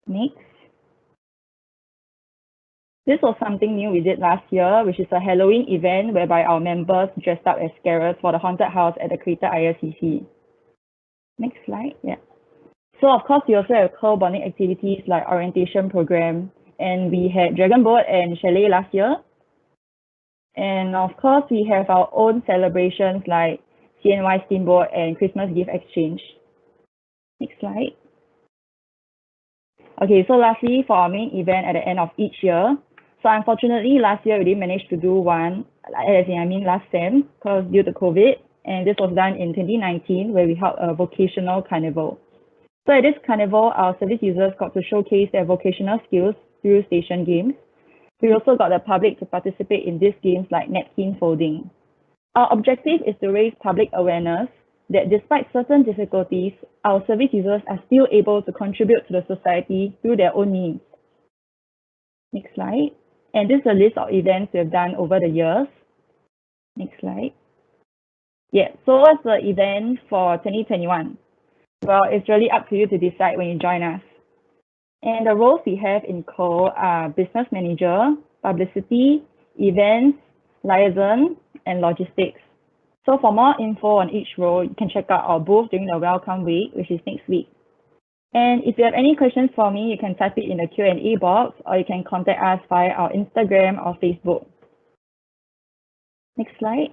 Next. This was something new we did last year, which is a Halloween event whereby our members dressed up as scarers for the haunted house at the Greater IRCC. Next slide, yeah. So of course, we also have COLE bonding activities like orientation program, and we had Dragon Boat and Chalet last year. And of course, we have our own celebrations like CNY Steamboat and Christmas Gift Exchange. Next slide. Okay, so lastly, for our main event at the end of each year. So unfortunately, last year we didn't manage to do one, last SEM, because due to COVID, and this was done in 2019, where we held a vocational carnival. So at this carnival, our service users got to showcase their vocational skills through station games. We also got the public to participate in these games like napkin folding. Our objective is to raise public awareness that despite certain difficulties, our service users are still able to contribute to the society through their own means. Next slide. And this is a list of events we have done over the years. Next slide. Yeah, so what's the event for 2021? Well, it's really up to you to decide when you join us. And the roles we have in COLE are business manager, publicity, events, liaison, and logistics. So for more info on each role, you can check out our booth during the Welcome Week, which is next week. And if you have any questions for me, you can type it in the Q&A box, or you can contact us via our Instagram or Facebook. Next slide.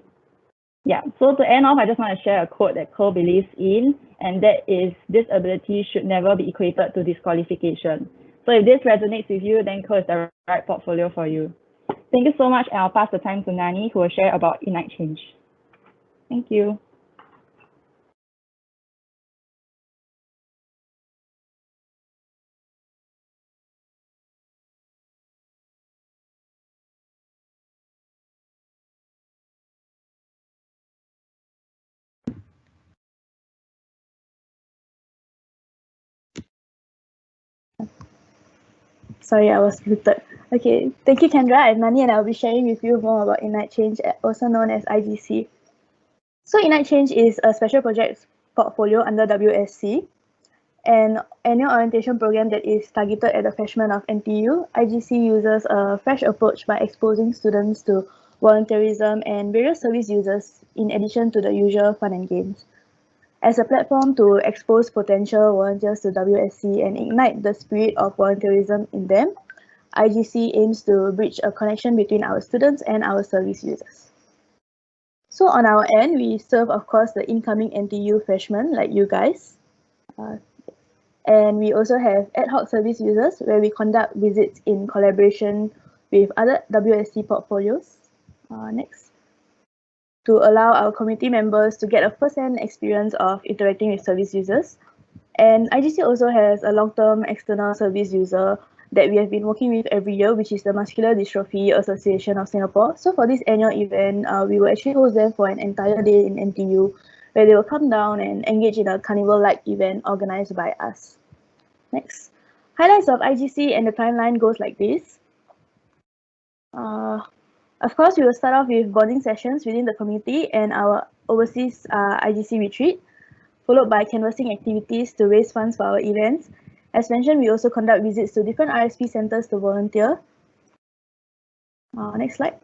Yeah, so to end off, I just want to share a quote that COLE believes in, and that is, disability should never be equated to disqualification. So if this resonates with you, then COLE is the right portfolio for you. Thank you so much, and I'll pass the time to Nani, who will share about Ignite Change. Thank you. Sorry, I was muted. Okay, thank you, Kendra. I'm Nani, and I'll be sharing with you more about Ignite Change, also known as IGC. So Ignite Change is a special projects portfolio under WSC, an annual orientation program that is targeted at the freshmen of NTU. IGC uses a fresh approach by exposing students to volunteerism and various service users in addition to the usual fun and games. As a platform to expose potential volunteers to WSC and ignite the spirit of volunteerism in them, IGC aims to bridge a connection between our students and our service users. So on our end, we serve, of course, the incoming NTU freshmen like you guys. And we also have ad hoc service users where we conduct visits in collaboration with other WSC portfolios. Next. To allow our community members to get a first-hand experience of interacting with service users. And IGC also has a long-term external service user that we have been working with every year, which is the Muscular Dystrophy Association of Singapore. So for this annual event, we will actually host them for an entire day in NTU, where they will come down and engage in a carnival-like event organized by us. Next. Highlights of IGC and the timeline goes like this. Of course, we will start off with bonding sessions within the community and our overseas IGC retreat, followed by canvassing activities to raise funds for our events. As mentioned, we also conduct visits to different RSP centers to volunteer. Next slide.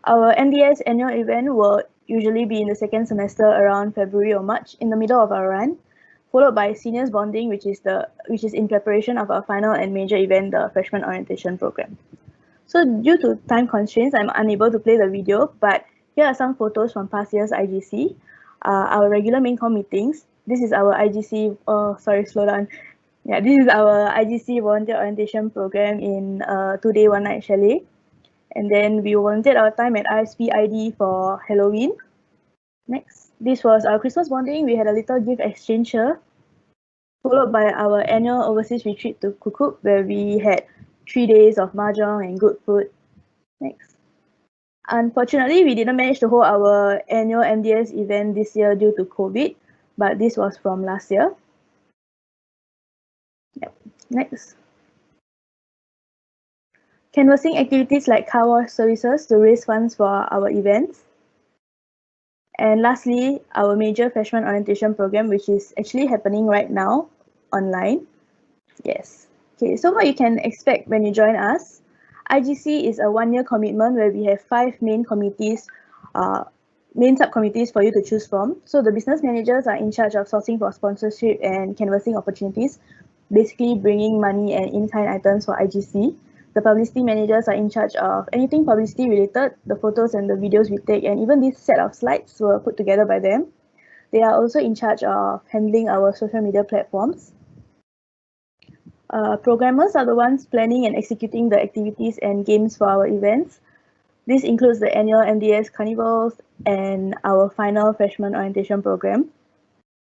Our NDS annual event will usually be in the second semester around February or March in the middle of our run, followed by seniors bonding, which is in preparation of our final and major event, the freshman orientation program. So due to time constraints, I'm unable to play the video, but here are some photos from past year's IGC, our regular main com meetings. This is our IGC, this is our IGC volunteer orientation program in 2-day 1-night chalet. And then we volunteered our time at RSP ID for Halloween. Next, this was our Christmas bonding. We had a little gift exchange here, followed by our annual overseas retreat to Kukuk, where we had 3 days of mahjong and good food. Next. Unfortunately, we didn't manage to hold our annual MDS event this year due to COVID, but this was from last year. Yep. Next. Canvassing activities like car wash services to raise funds for our events. And lastly, our major freshman orientation program, which is actually happening right now online. Yes. Okay, so what you can expect when you join us, IGC is a 1-year commitment where we have 5 main committees, main subcommittees for you to choose from. So the business managers are in charge of sourcing for sponsorship and canvassing opportunities, basically bringing money and in-kind items for IGC. The publicity managers are in charge of anything publicity related, the photos and the videos we take, and even this set of slides were put together by them. They are also in charge of handling our social media platforms. Programmers are the ones planning and executing the activities and games for our events. This includes the annual MDS carnivals and our final freshman orientation program.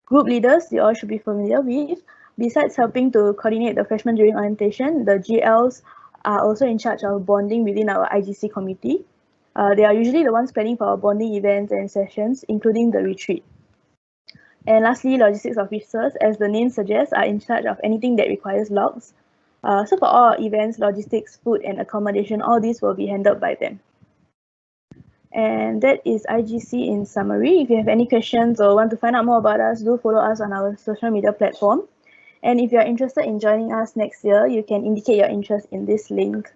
Group leaders, you all should be familiar with. Besides helping to coordinate the freshmen during orientation, the GLs are also in charge of bonding within our IGC committee. They are usually the ones planning for our bonding events and sessions, including the retreat. And lastly, logistics officers, as the name suggests, are in charge of anything that requires logs. So for all our events, logistics, food, and accommodation, all these will be handled by them. And that is IGC in summary. If you have any questions or want to find out more about us, do follow us on our social media platform. And if you're interested in joining us next year, you can indicate your interest in this link.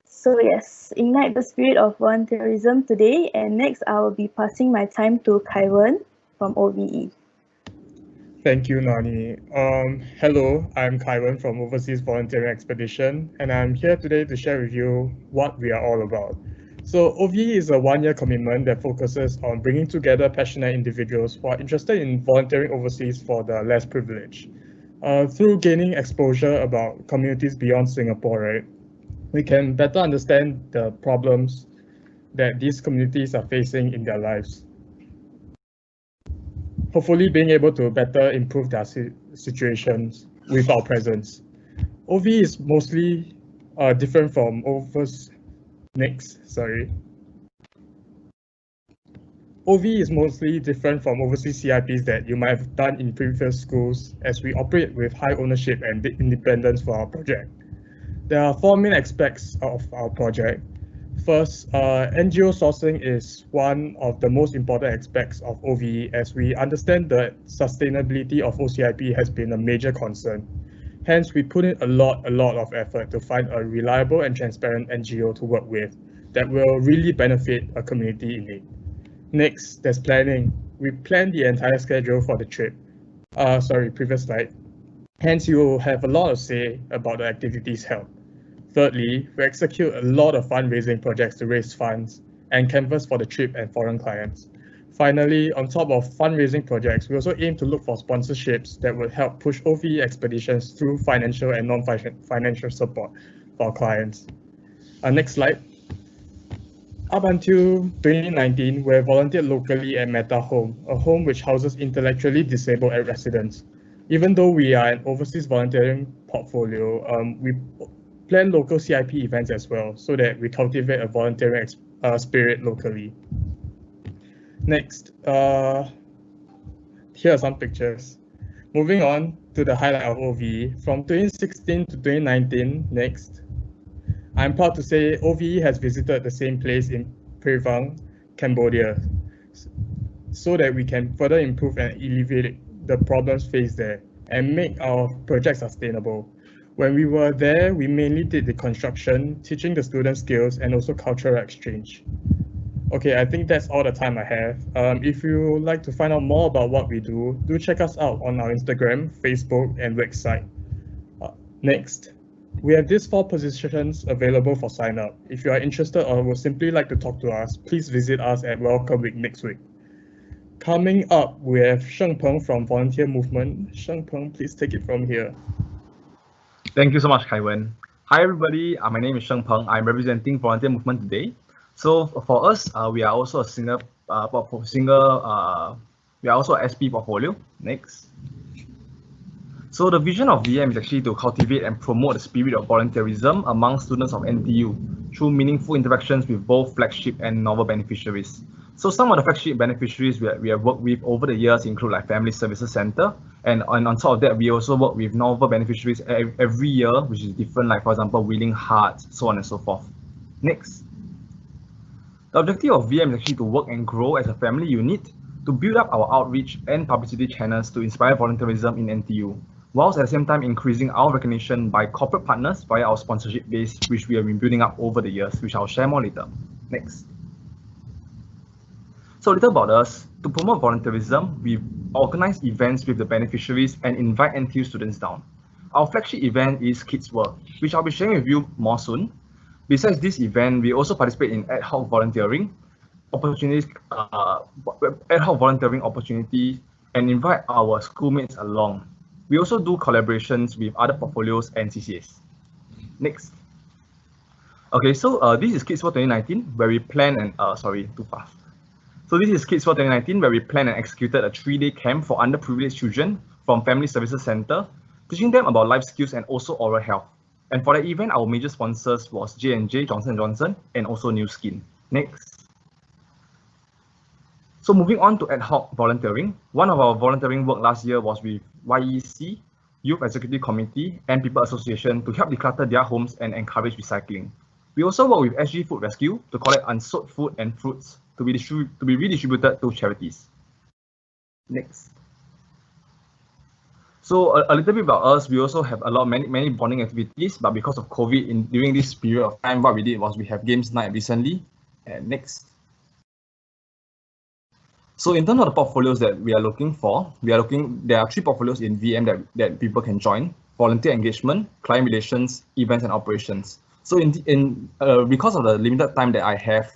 So yes, ignite the spirit of volunteerism today. And next, I will be passing my time to Kaiwan from OVE. Thank you, Nani. Hello, I'm Kaiwan from Overseas Volunteering Expedition, and I'm here today to share with you what we are all about. So OVE is a 1-year commitment that focuses on bringing together passionate individuals who are interested in volunteering overseas for the less privileged. Through gaining exposure about communities beyond Singapore, right, we can better understand the problems that these communities are facing in their lives. Hopefully being able to better improve their situations with our presence. OVE is mostly different from OVE is mostly different from overseas CIPs that you might have done in previous schools, as we operate with high ownership and independence for our project. There are 4 main aspects of our project. First, NGO sourcing is one of the most important aspects of OVE, as we understand that sustainability of OCIP has been a major concern. Hence, we put in a lot of effort to find a reliable and transparent NGO to work with that will really benefit a community in need. Next, there's planning. We plan the entire schedule for the trip. Previous slide. Hence, you will have a lot of say about the activities held. Thirdly, we execute a lot of fundraising projects to raise funds and canvas for the trip and foreign clients. Finally, on top of fundraising projects, we also aim to look for sponsorships that would help push OVE expeditions through financial and non-financial support for our clients. Next slide. Up until 2019, we volunteered locally at Meta Home, a home which houses intellectually disabled residents. Even though we are an overseas volunteering portfolio, we plan local CIP events as well, so that we cultivate a volunteering spirit locally. Next, here are some pictures. Moving on to the highlight of OVE, from 2016 to 2019, next. I'm proud to say OVE has visited the same place in Prevang, Cambodia, so that we can further improve and alleviate the problems faced there and make our project sustainable. When we were there, we mainly did the construction, teaching the students skills, and also cultural exchange. Okay, I think that's all the time I have. If you would like to find out more about what we do check us out on our Instagram, Facebook, and website. Next, we have these 4 positions available for sign up. If you are interested or would simply like to talk to us, please visit us at Welcome Week next week. Coming up, we have Sheng Peng from Volunteer Movement. Sheng Peng, please take it from here. Thank you so much, Kaiwen. Hi everybody, my name is Sheng Peng. I'm representing Volunteer Movement today. So for us, we are also a we are also a SP portfolio. Next. So the vision of VM is actually to cultivate and promote the spirit of volunteerism among students of NTU through meaningful interactions with both flagship and novel beneficiaries. So some of the flagship beneficiaries we have worked with over the years include like Family Services Center, and on top of that, we also work with novel beneficiaries every year, which is different, like for example, Willing Hearts, so on and so forth. Next. The objective of VM is actually to work and grow as a family unit to build up our outreach and publicity channels to inspire volunteerism in NTU, whilst at the same time increasing our recognition by corporate partners via our sponsorship base, which we have been building up over the years, which I'll share more later. Next. So a little about us. To promote volunteerism, we organize events with the beneficiaries and invite NTU students down. Our flagship event is Kids Work, which I'll be sharing with you more soon. Besides this event, we also participate in ad hoc volunteering opportunities, and invite our schoolmates along. We also do collaborations with other portfolios and CCAs. Next. Okay, so this is Kids Work 2019, where we plan and So this is Kids Work 2019, where we planned and executed a 3-day camp for underprivileged children from Family Services Center, teaching them about life skills and also oral health. And for the event, our major sponsors was J&J, Johnson & Johnson, and also New Skin. Next. So moving on to ad hoc volunteering, one of our volunteering work last year was with YEC, Youth Executive Committee, and People Association to help declutter their homes and encourage recycling. We also work with SG Food Rescue to collect unsold food and fruits to be redistributed to charities. Next. So a little bit about us, we also have many bonding activities, but because of COVID, during this period of time, what we did was we have games night recently. And next. So in terms of the portfolios that we are looking for, there are 3 portfolios in VM that people can join: volunteer engagement, client relations, events and operations. So because of the limited time that I have,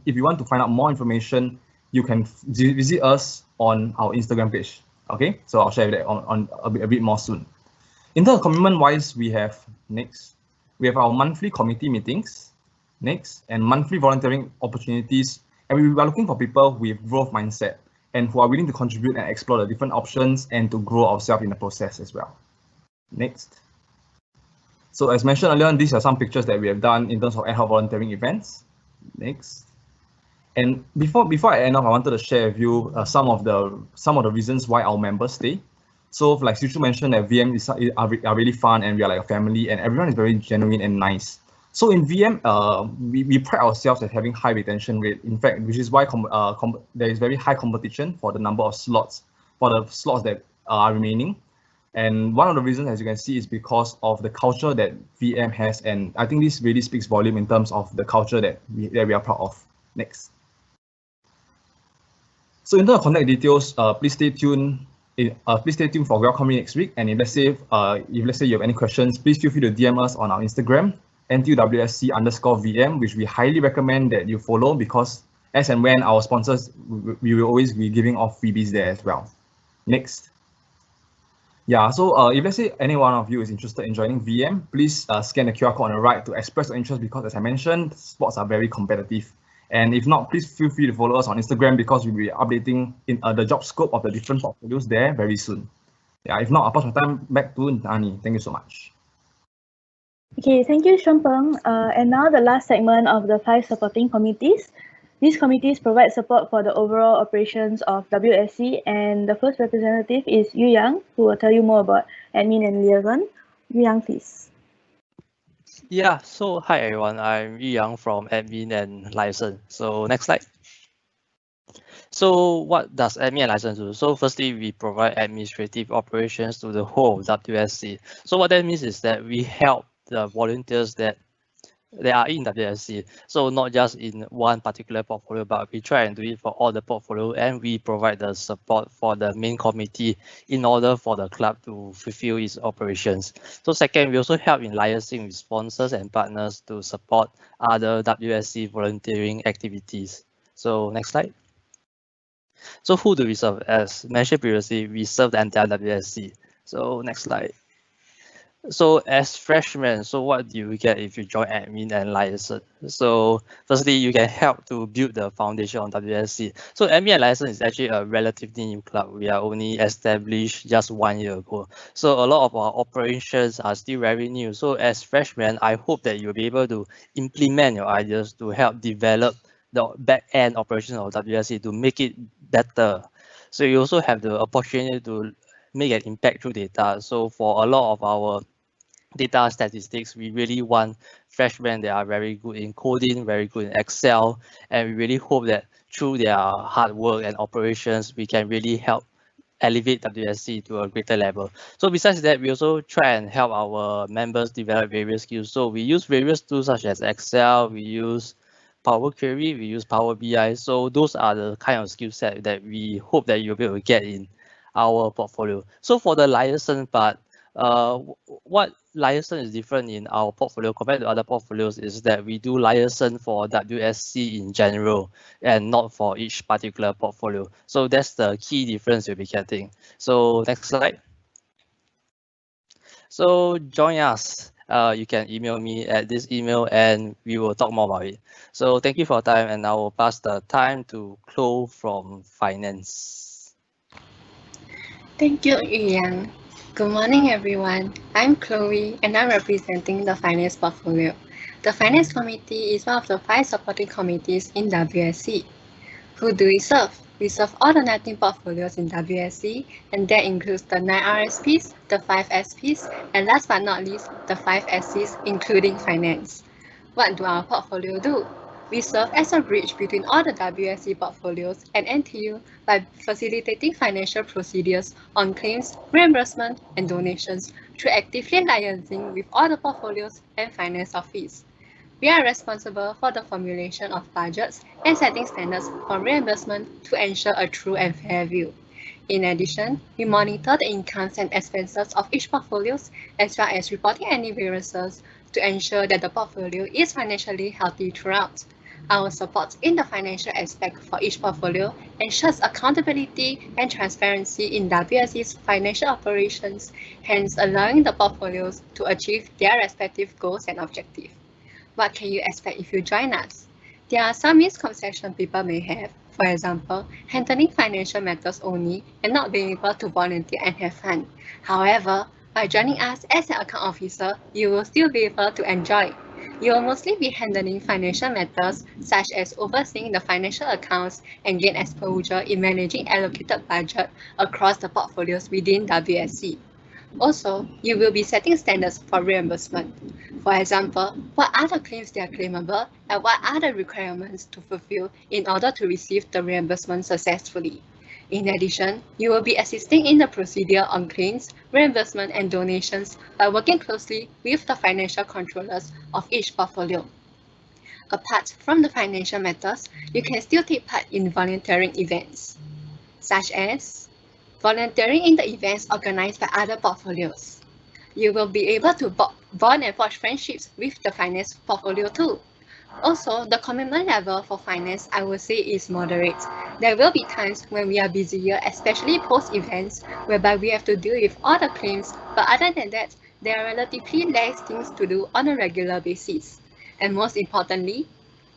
if you want to find out more information, you can visit us on our Instagram page. Okay, so I'll share that on a bit more soon. In terms of commitment-wise, we have our monthly committee meetings, and monthly volunteering opportunities, and we are looking for people with growth mindset and who are willing to contribute and explore the different options and to grow ourselves in the process as well. Next. So as mentioned earlier, these are some pictures that we have done in terms of ad hoc volunteering events. Next. And before I end off, I wanted to share with you some of the reasons why our members stay. So like Sichu mentioned, that VM are really fun and we are like a family and everyone is very genuine and nice. So in VM, we pride ourselves at having high retention rate. In fact, which is why there is very high competition for the number of slots, that are remaining. And one of the reasons, as you can see, is because of the culture that VM has, and I think this really speaks volume in terms of the culture that we are proud of. Next. So in terms of contact details, please stay tuned. Please stay tuned for Welcome Me next week. And if let's say you have any questions, please feel free to DM us on our Instagram. NTUWSC_VM, which we highly recommend that you follow, because as and when our sponsors, we will always be giving off freebies there as well. Next. Yeah, so if let's say any one of you is interested in joining VM, please scan the QR code on the right to express your interest, because as I mentioned, spots are very competitive. And if not, please feel free to follow us on Instagram, because we'll be updating in the job scope of the different portfolios there very soon. Yeah, if not, I'll pass my time back to Nani. Thank you so much. Okay, thank you, Sean Peng. And now the last segment of the 5 supporting committees. These committees provide support for the overall operations of WSC, and the first representative is Yu Yang, who will tell you more about Admin and Liaison. Yu Yang, please. Yeah, so hi everyone, I'm Yu Yang from Admin and Liaison. So next slide. So what does Admin and Liaison do? So firstly, we provide administrative operations to the whole WSC. So what that means is that we help the volunteers that they are in WSC. So not just in one particular portfolio, but we try and do it for all the portfolio, and we provide the support for the main committee in order for the club to fulfill its operations. So second, we also help in liaising with sponsors and partners to support other WSC volunteering activities. So next slide. So who do we serve? As mentioned previously, we serve the entire WSC. So next slide. So as freshmen, so what do you get if you join Admin and Liaison? So firstly, you can help to build the foundation on WSC. So Admin and Liaison is actually a relatively new club. We are only established just 1 year ago. So a lot of our operations are still very new. So as freshmen, I hope that you'll be able to implement your ideas to help develop the back-end operation of WSC to make it better. So you also have the opportunity to make an impact through data. So for a lot of our data statistics, we really want freshmen that are very good in coding, very good in Excel, and we really hope that through their hard work and operations, we can really help elevate WSC to a greater level. So besides that, we also try and help our members develop various skills. So we use various tools such as Excel, we use Power Query, we use Power BI. So those are the kind of skill set that we hope that you'll be able to get in our portfolio. So for the liaison part, what liaison is different in our portfolio compared to other portfolios is that we do liaison for WSC in general and not for each particular portfolio. So that's the key difference you'll be getting. So next slide. So join us. You can email me at this email and we will talk more about it. So thank you for your time, and I will pass the time to Chloe from Finance. Thank you, Yu Yang. Good morning, everyone. I'm Chloe, and I'm representing the Finance portfolio. The Finance Committee is one of the 5 supporting committees in WSC. Who do we serve? We serve all the 19 portfolios in WSC, and that includes the 9 RSPs, the 5 SPs, and last but not least, the 5 SCs, including Finance. What do our portfolio do? We serve as a bridge between all the WSC portfolios and NTU by facilitating financial procedures on claims, reimbursement, and donations through actively liaising with all the portfolios and finance office. We are responsible for the formulation of budgets and setting standards for reimbursement to ensure a true and fair view. In addition, we monitor the incomes and expenses of each portfolio, as well as reporting any variances to ensure that the portfolio is financially healthy throughout. Our support in the financial aspect for each portfolio ensures accountability and transparency in WSC's financial operations, hence allowing the portfolios to achieve their respective goals and objectives. What can you expect if you join us? There are some misconceptions people may have, for example, handling financial matters only and not being able to volunteer and have fun. However, by joining us as an account officer, you will still be able to enjoy. You will mostly be handling financial matters such as overseeing the financial accounts and gain exposure in managing allocated budget across the portfolios within WSC. Also, you will be setting standards for reimbursement. For example, what are the claims that are claimable and what are the requirements to fulfill in order to receive the reimbursement successfully. In addition, you will be assisting in the procedure on claims, reimbursement, and donations by working closely with the financial controllers of each portfolio. Apart from the financial matters, you can still take part in volunteering events, such as volunteering in the events organized by other portfolios. You will be able to bond and forge friendships with the finance portfolio too. Also, the commitment level for finance, I would say, is moderate. There will be times when we are busier, especially post-events, whereby we have to deal with all the claims, but other than that, there are relatively less things to do on a regular basis. And most importantly,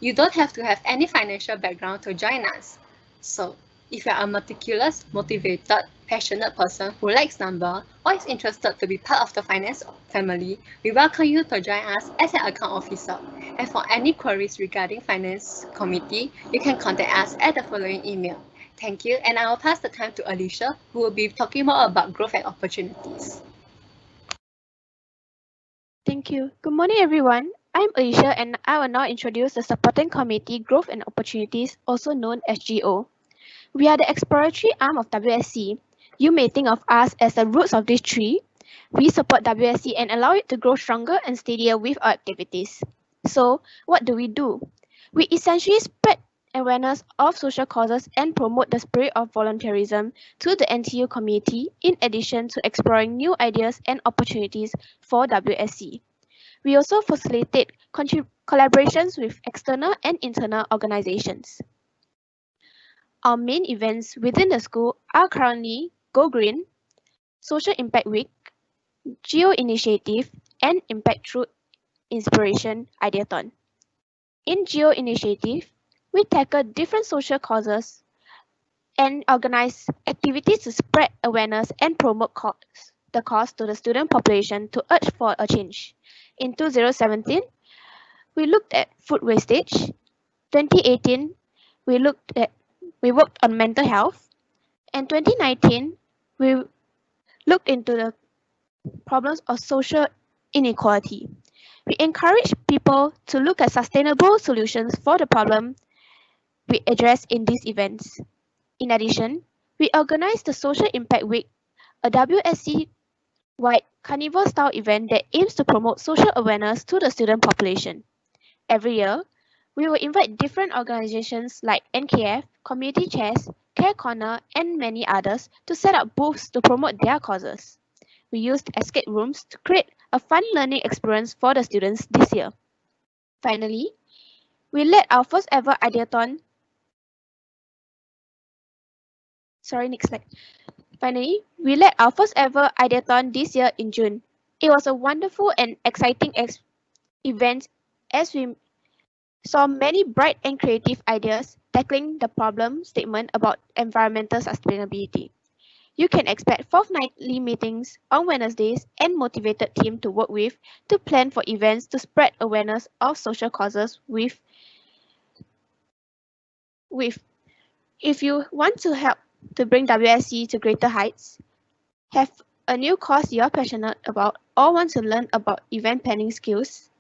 you don't have to have any financial background to join us. So, if you are a meticulous, motivated, passionate person who likes numbers or is interested to be part of the finance family, we welcome you to join us as an account officer. And for any queries regarding finance committee, you can contact us at the following email. Thank you, and I will pass the time to Alicia, who will be talking more about growth and opportunities. Thank you. Good morning, everyone. I'm Alicia, and I will now introduce the Supporting Committee Growth and Opportunities, also known as GO. We are the exploratory arm of WSC. You may think of us as the roots of this tree. We support WSC and allow it to grow stronger and steadier with our activities. So, what do? We essentially spread awareness of social causes and promote the spirit of volunteerism to the NTU community, in addition to exploring new ideas and opportunities for WSC. We also facilitate collaborations with external and internal organizations. Our main events within the school are currently Go Green, Social Impact Week, Geo Initiative, and Impact Through Inspiration Ideathon. In Geo Initiative, we tackle different social causes and organize activities to spread awareness and promote the cause to the student population to urge for a change. In 2017, we looked at food wastage. 2018, we worked on mental health. And 2019, we looked into the problems of social inequality. We encourage people to look at sustainable solutions for the problem we address in these events. In addition, we organize the Social Impact Week, a WSC-wide carnival-style event that aims to promote social awareness to the student population. Every year, we will invite different organizations like NKF, Community Chairs, Care Corner, and many others to set up booths to promote their causes. We used escape rooms to create a fun learning experience for the students this year. Finally, we led our first ever ideathon. Finally, we led our first ever ideathon this year in June. It was a wonderful and exciting event as we saw many bright and creative ideas tackling the problem statement about environmental sustainability. You can expect fortnightly meetings on Wednesdays and motivated team to work with to plan for events to spread awareness of social causes with. If you want to help to bring WSC to greater heights, have a new cause you're passionate about, or want to learn about event planning skills,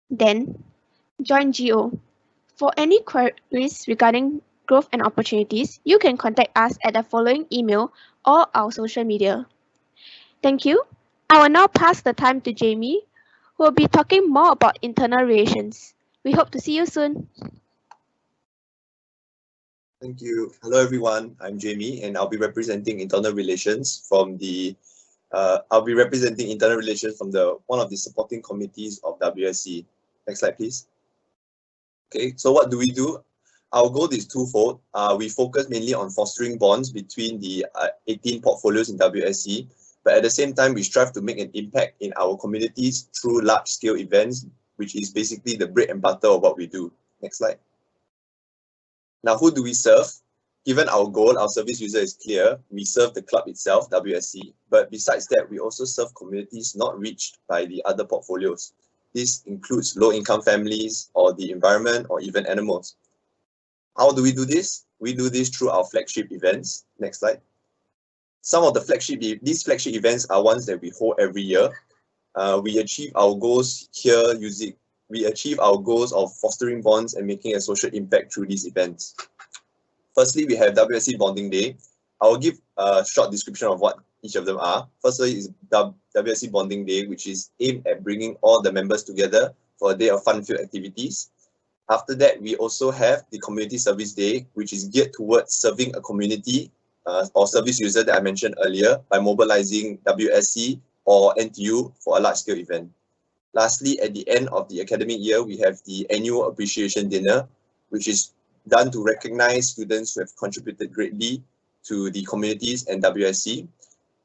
then join GO. For any queries regarding growth and opportunities, you can contact us at the following email or our social media. Thank you. I will now pass the time to Jamie, who will be talking more about internal relations. We hope to see you soon. Thank you. Hello, everyone. I'm Jamie, and I'll be representing internal relations from the one of the supporting committees of WSC. Next slide, please. Okay, so what do we do? Our goal is twofold. We focus mainly on fostering bonds between the 18 portfolios in WSC, but at the same time, we strive to make an impact in our communities through large-scale events, which is basically the bread and butter of what we do. Next slide. Now, who do we serve? Given our goal, our service user is clear. We serve the club itself, WSC, but besides that, we also serve communities not reached by the other portfolios. This includes low-income families or the environment or even animals. How do we do this? We do this through our flagship events. Next slide. Some of the these flagship events are ones that we hold every year. We achieve our goals here we achieve our goals of fostering bonds and making a social impact through these events. Firstly, we have WSC Bonding Day. I will give a short description of what each of them are. Firstly is WSC Bonding Day, which is aimed at bringing all the members together for a day of fun-filled activities. After that, we also have the Community Service Day, which is geared towards serving a community or service user that I mentioned earlier by mobilizing WSC or NTU for a large-scale event. Lastly, at the end of the academic year, we have the annual appreciation dinner, which is done to recognize students who have contributed greatly to the communities and WSC,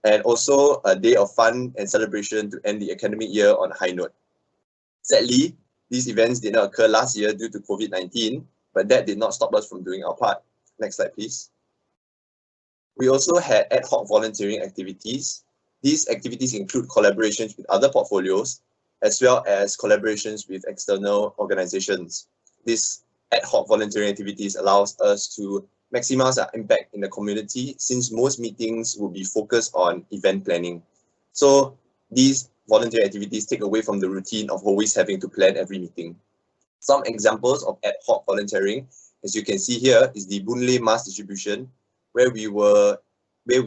and also a day of fun and celebration to end the academic year on a high note. Sadly, these events did not occur last year due to COVID-19, but that did not stop us from doing our part. Next slide, please. We also had ad hoc volunteering activities. These activities include collaborations with other portfolios, as well as collaborations with external organizations. This ad hoc volunteering activities allows us to maximize our impact in the community, since most meetings will be focused on event planning. So these volunteer activities take away from the routine of always having to plan every meeting. Some examples of ad hoc volunteering, as you can see here, is the Boon Lay mask distribution, where we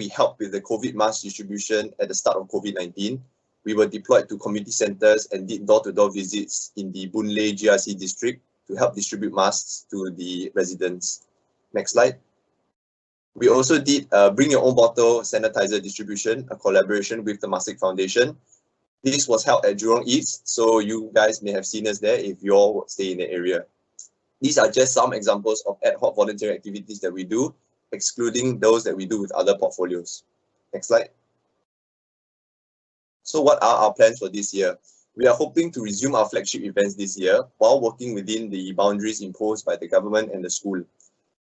helped with the COVID mask distribution at the start of COVID-19. We were deployed to community centers and did door-to-door visits in the Boon Lay GRC district to help distribute masks to the residents. Next slide. We also did Bring Your Own Bottle sanitizer distribution, a collaboration with the Masik Foundation. This was held at Jurong East, so you guys may have seen us there if you all stay in the area. These are just some examples of ad hoc volunteer activities that we do, excluding those that we do with other portfolios. Next slide. So what are our plans for this year? We are hoping to resume our flagship events this year while working within the boundaries imposed by the government and the school.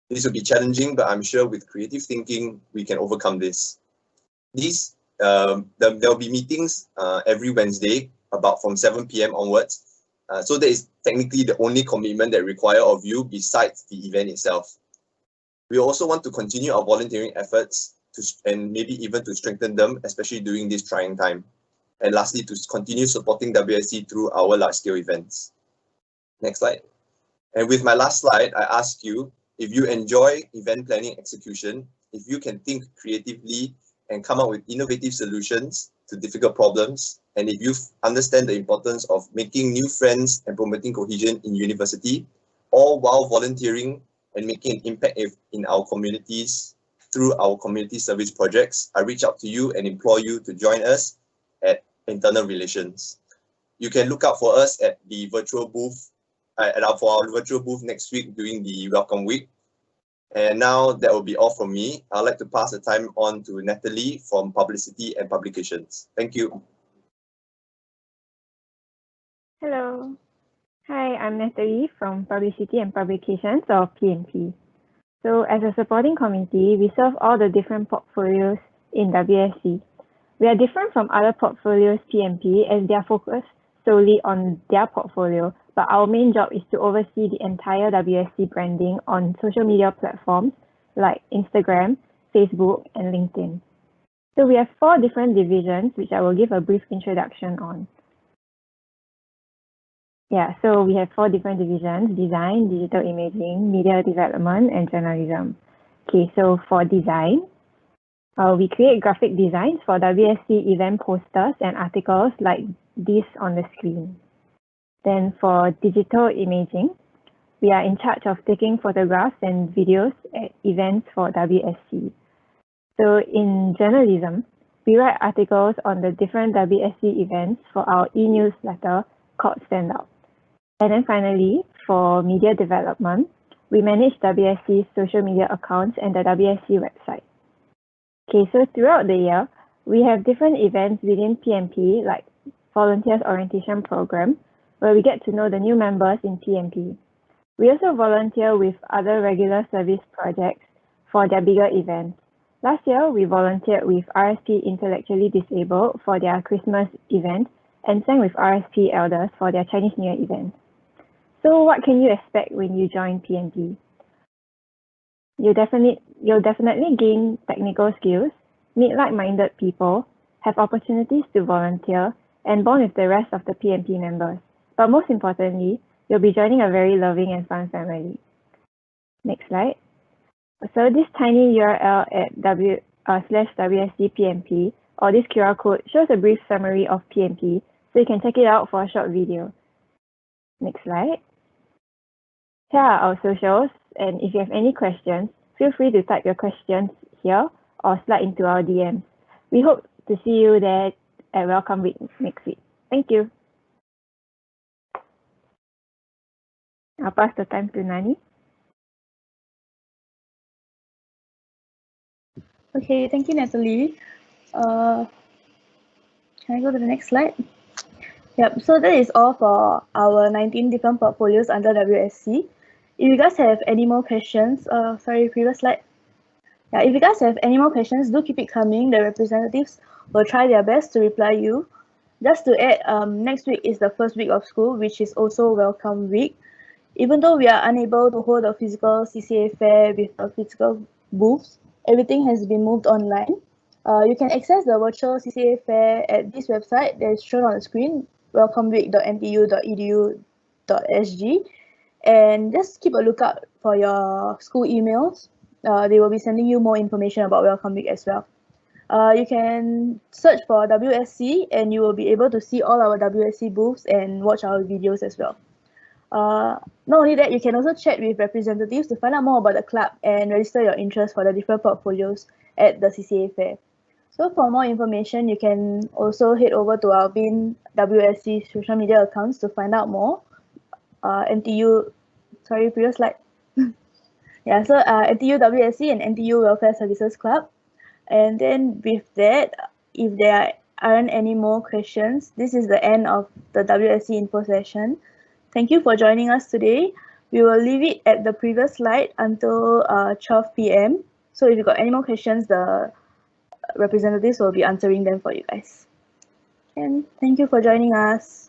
This will be challenging, but I'm sure with creative thinking, we can overcome this. There will be meetings every Wednesday, about from 7 p.m. onwards. So that is technically the only commitment that we require of you besides the event itself. We also want to continue our volunteering efforts and maybe even to strengthen them, especially during this trying time. And lastly, to continue supporting WSC through our large-scale events. Next slide. And with my last slide, I ask you, if you enjoy event planning execution, if you can think creatively and come up with innovative solutions to difficult problems, and if you understand the importance of making new friends and promoting cohesion in university, all while volunteering and making an impact in our communities through our community service projects, I reach out to you and implore you to join us at Internal Relations. You can look out for us at the virtual booth, for our virtual booth next week during the Welcome Week. And now that will be all from me. I'd like to pass the time on to Natalie from Publicity and Publications. Thank you. Hello. Hi, I'm Natalie from Publicity and Publications, or PnP. So as a supporting committee, we serve all the different portfolios in WSC. We are different from other portfolios PnP as they are focused solely on their portfolio, but our main job is to oversee the entire WSC branding on social media platforms like Instagram, Facebook, and LinkedIn. So we have 4 different divisions, which I will give a brief introduction on. Yeah, so we have 4 different divisions: design, digital imaging, media development, and journalism. Okay, so for design, we create graphic designs for WSC event posters and articles like this on the screen. Then for digital imaging, we are in charge of taking photographs and videos at events for WSC. So in journalism, we write articles on the different WSC events for our e-newsletter called Stand Out. And then finally, for media development, we manage WSC's social media accounts and the WSC website. Okay, so throughout the year, we have different events within PnP, like Volunteers Orientation Program, where we get to know the new members in PnP. We also volunteer with other regular service projects for their bigger events. Last year, we volunteered with RSP Intellectually Disabled for their Christmas event and sang with RSP Elders for their Chinese New Year event. So what can you expect when you join PnP? You'll definitely gain technical skills, meet like-minded people, have opportunities to volunteer, and bond with the rest of the PnP members. But most importantly, you'll be joining a very loving and fun family. Next slide. So this tiny URL at /WSCPnP, or this QR code, shows a brief summary of PnP, so you can check it out for a short video. Next slide. Here are our socials, and if you have any questions, feel free to type your questions here or slide into our DMs. We hope to see you there at Welcome Week next week. Thank you. I'll pass the time to Nani. Okay, thank you, Natalie. Can I go to the next slide? Yep, so that is all for our 19 different portfolios under WSC. If you guys have any more questions, sorry, previous slide. Yeah, if you guys have any more questions, do keep it coming. The representatives will try their best to reply you. Just to add, next week is the first week of school, which is also Welcome Week. Even though we are unable to hold a physical CCA fair with a physical booths, everything has been moved online. You can access the virtual CCA fair at this website that is shown on the screen, welcomeweek.ntu.edu.sg, and just keep a lookout for your school emails. They will be sending you more information about Welcome Week as well. You can search for WSC and you will be able to see all our WSC booths and watch our videos as well. Not only that, you can also chat with representatives to find out more about the club and register your interest for the different portfolios at the CCA fair. So for more information, you can also head over to our BIN WSC social media accounts to find out more. Previous slide. Yeah, so NTUWSC and NTU Welfare Services Club. And then with that, if there aren't any more questions, this is the end of the WSC info session. Thank you for joining us today. We will leave it at the previous slide until 12 p.m. So if you've got any more questions, the representatives will be answering them for you guys. And thank you for joining us.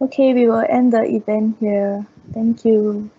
Okay, we will end the event here. Thank you.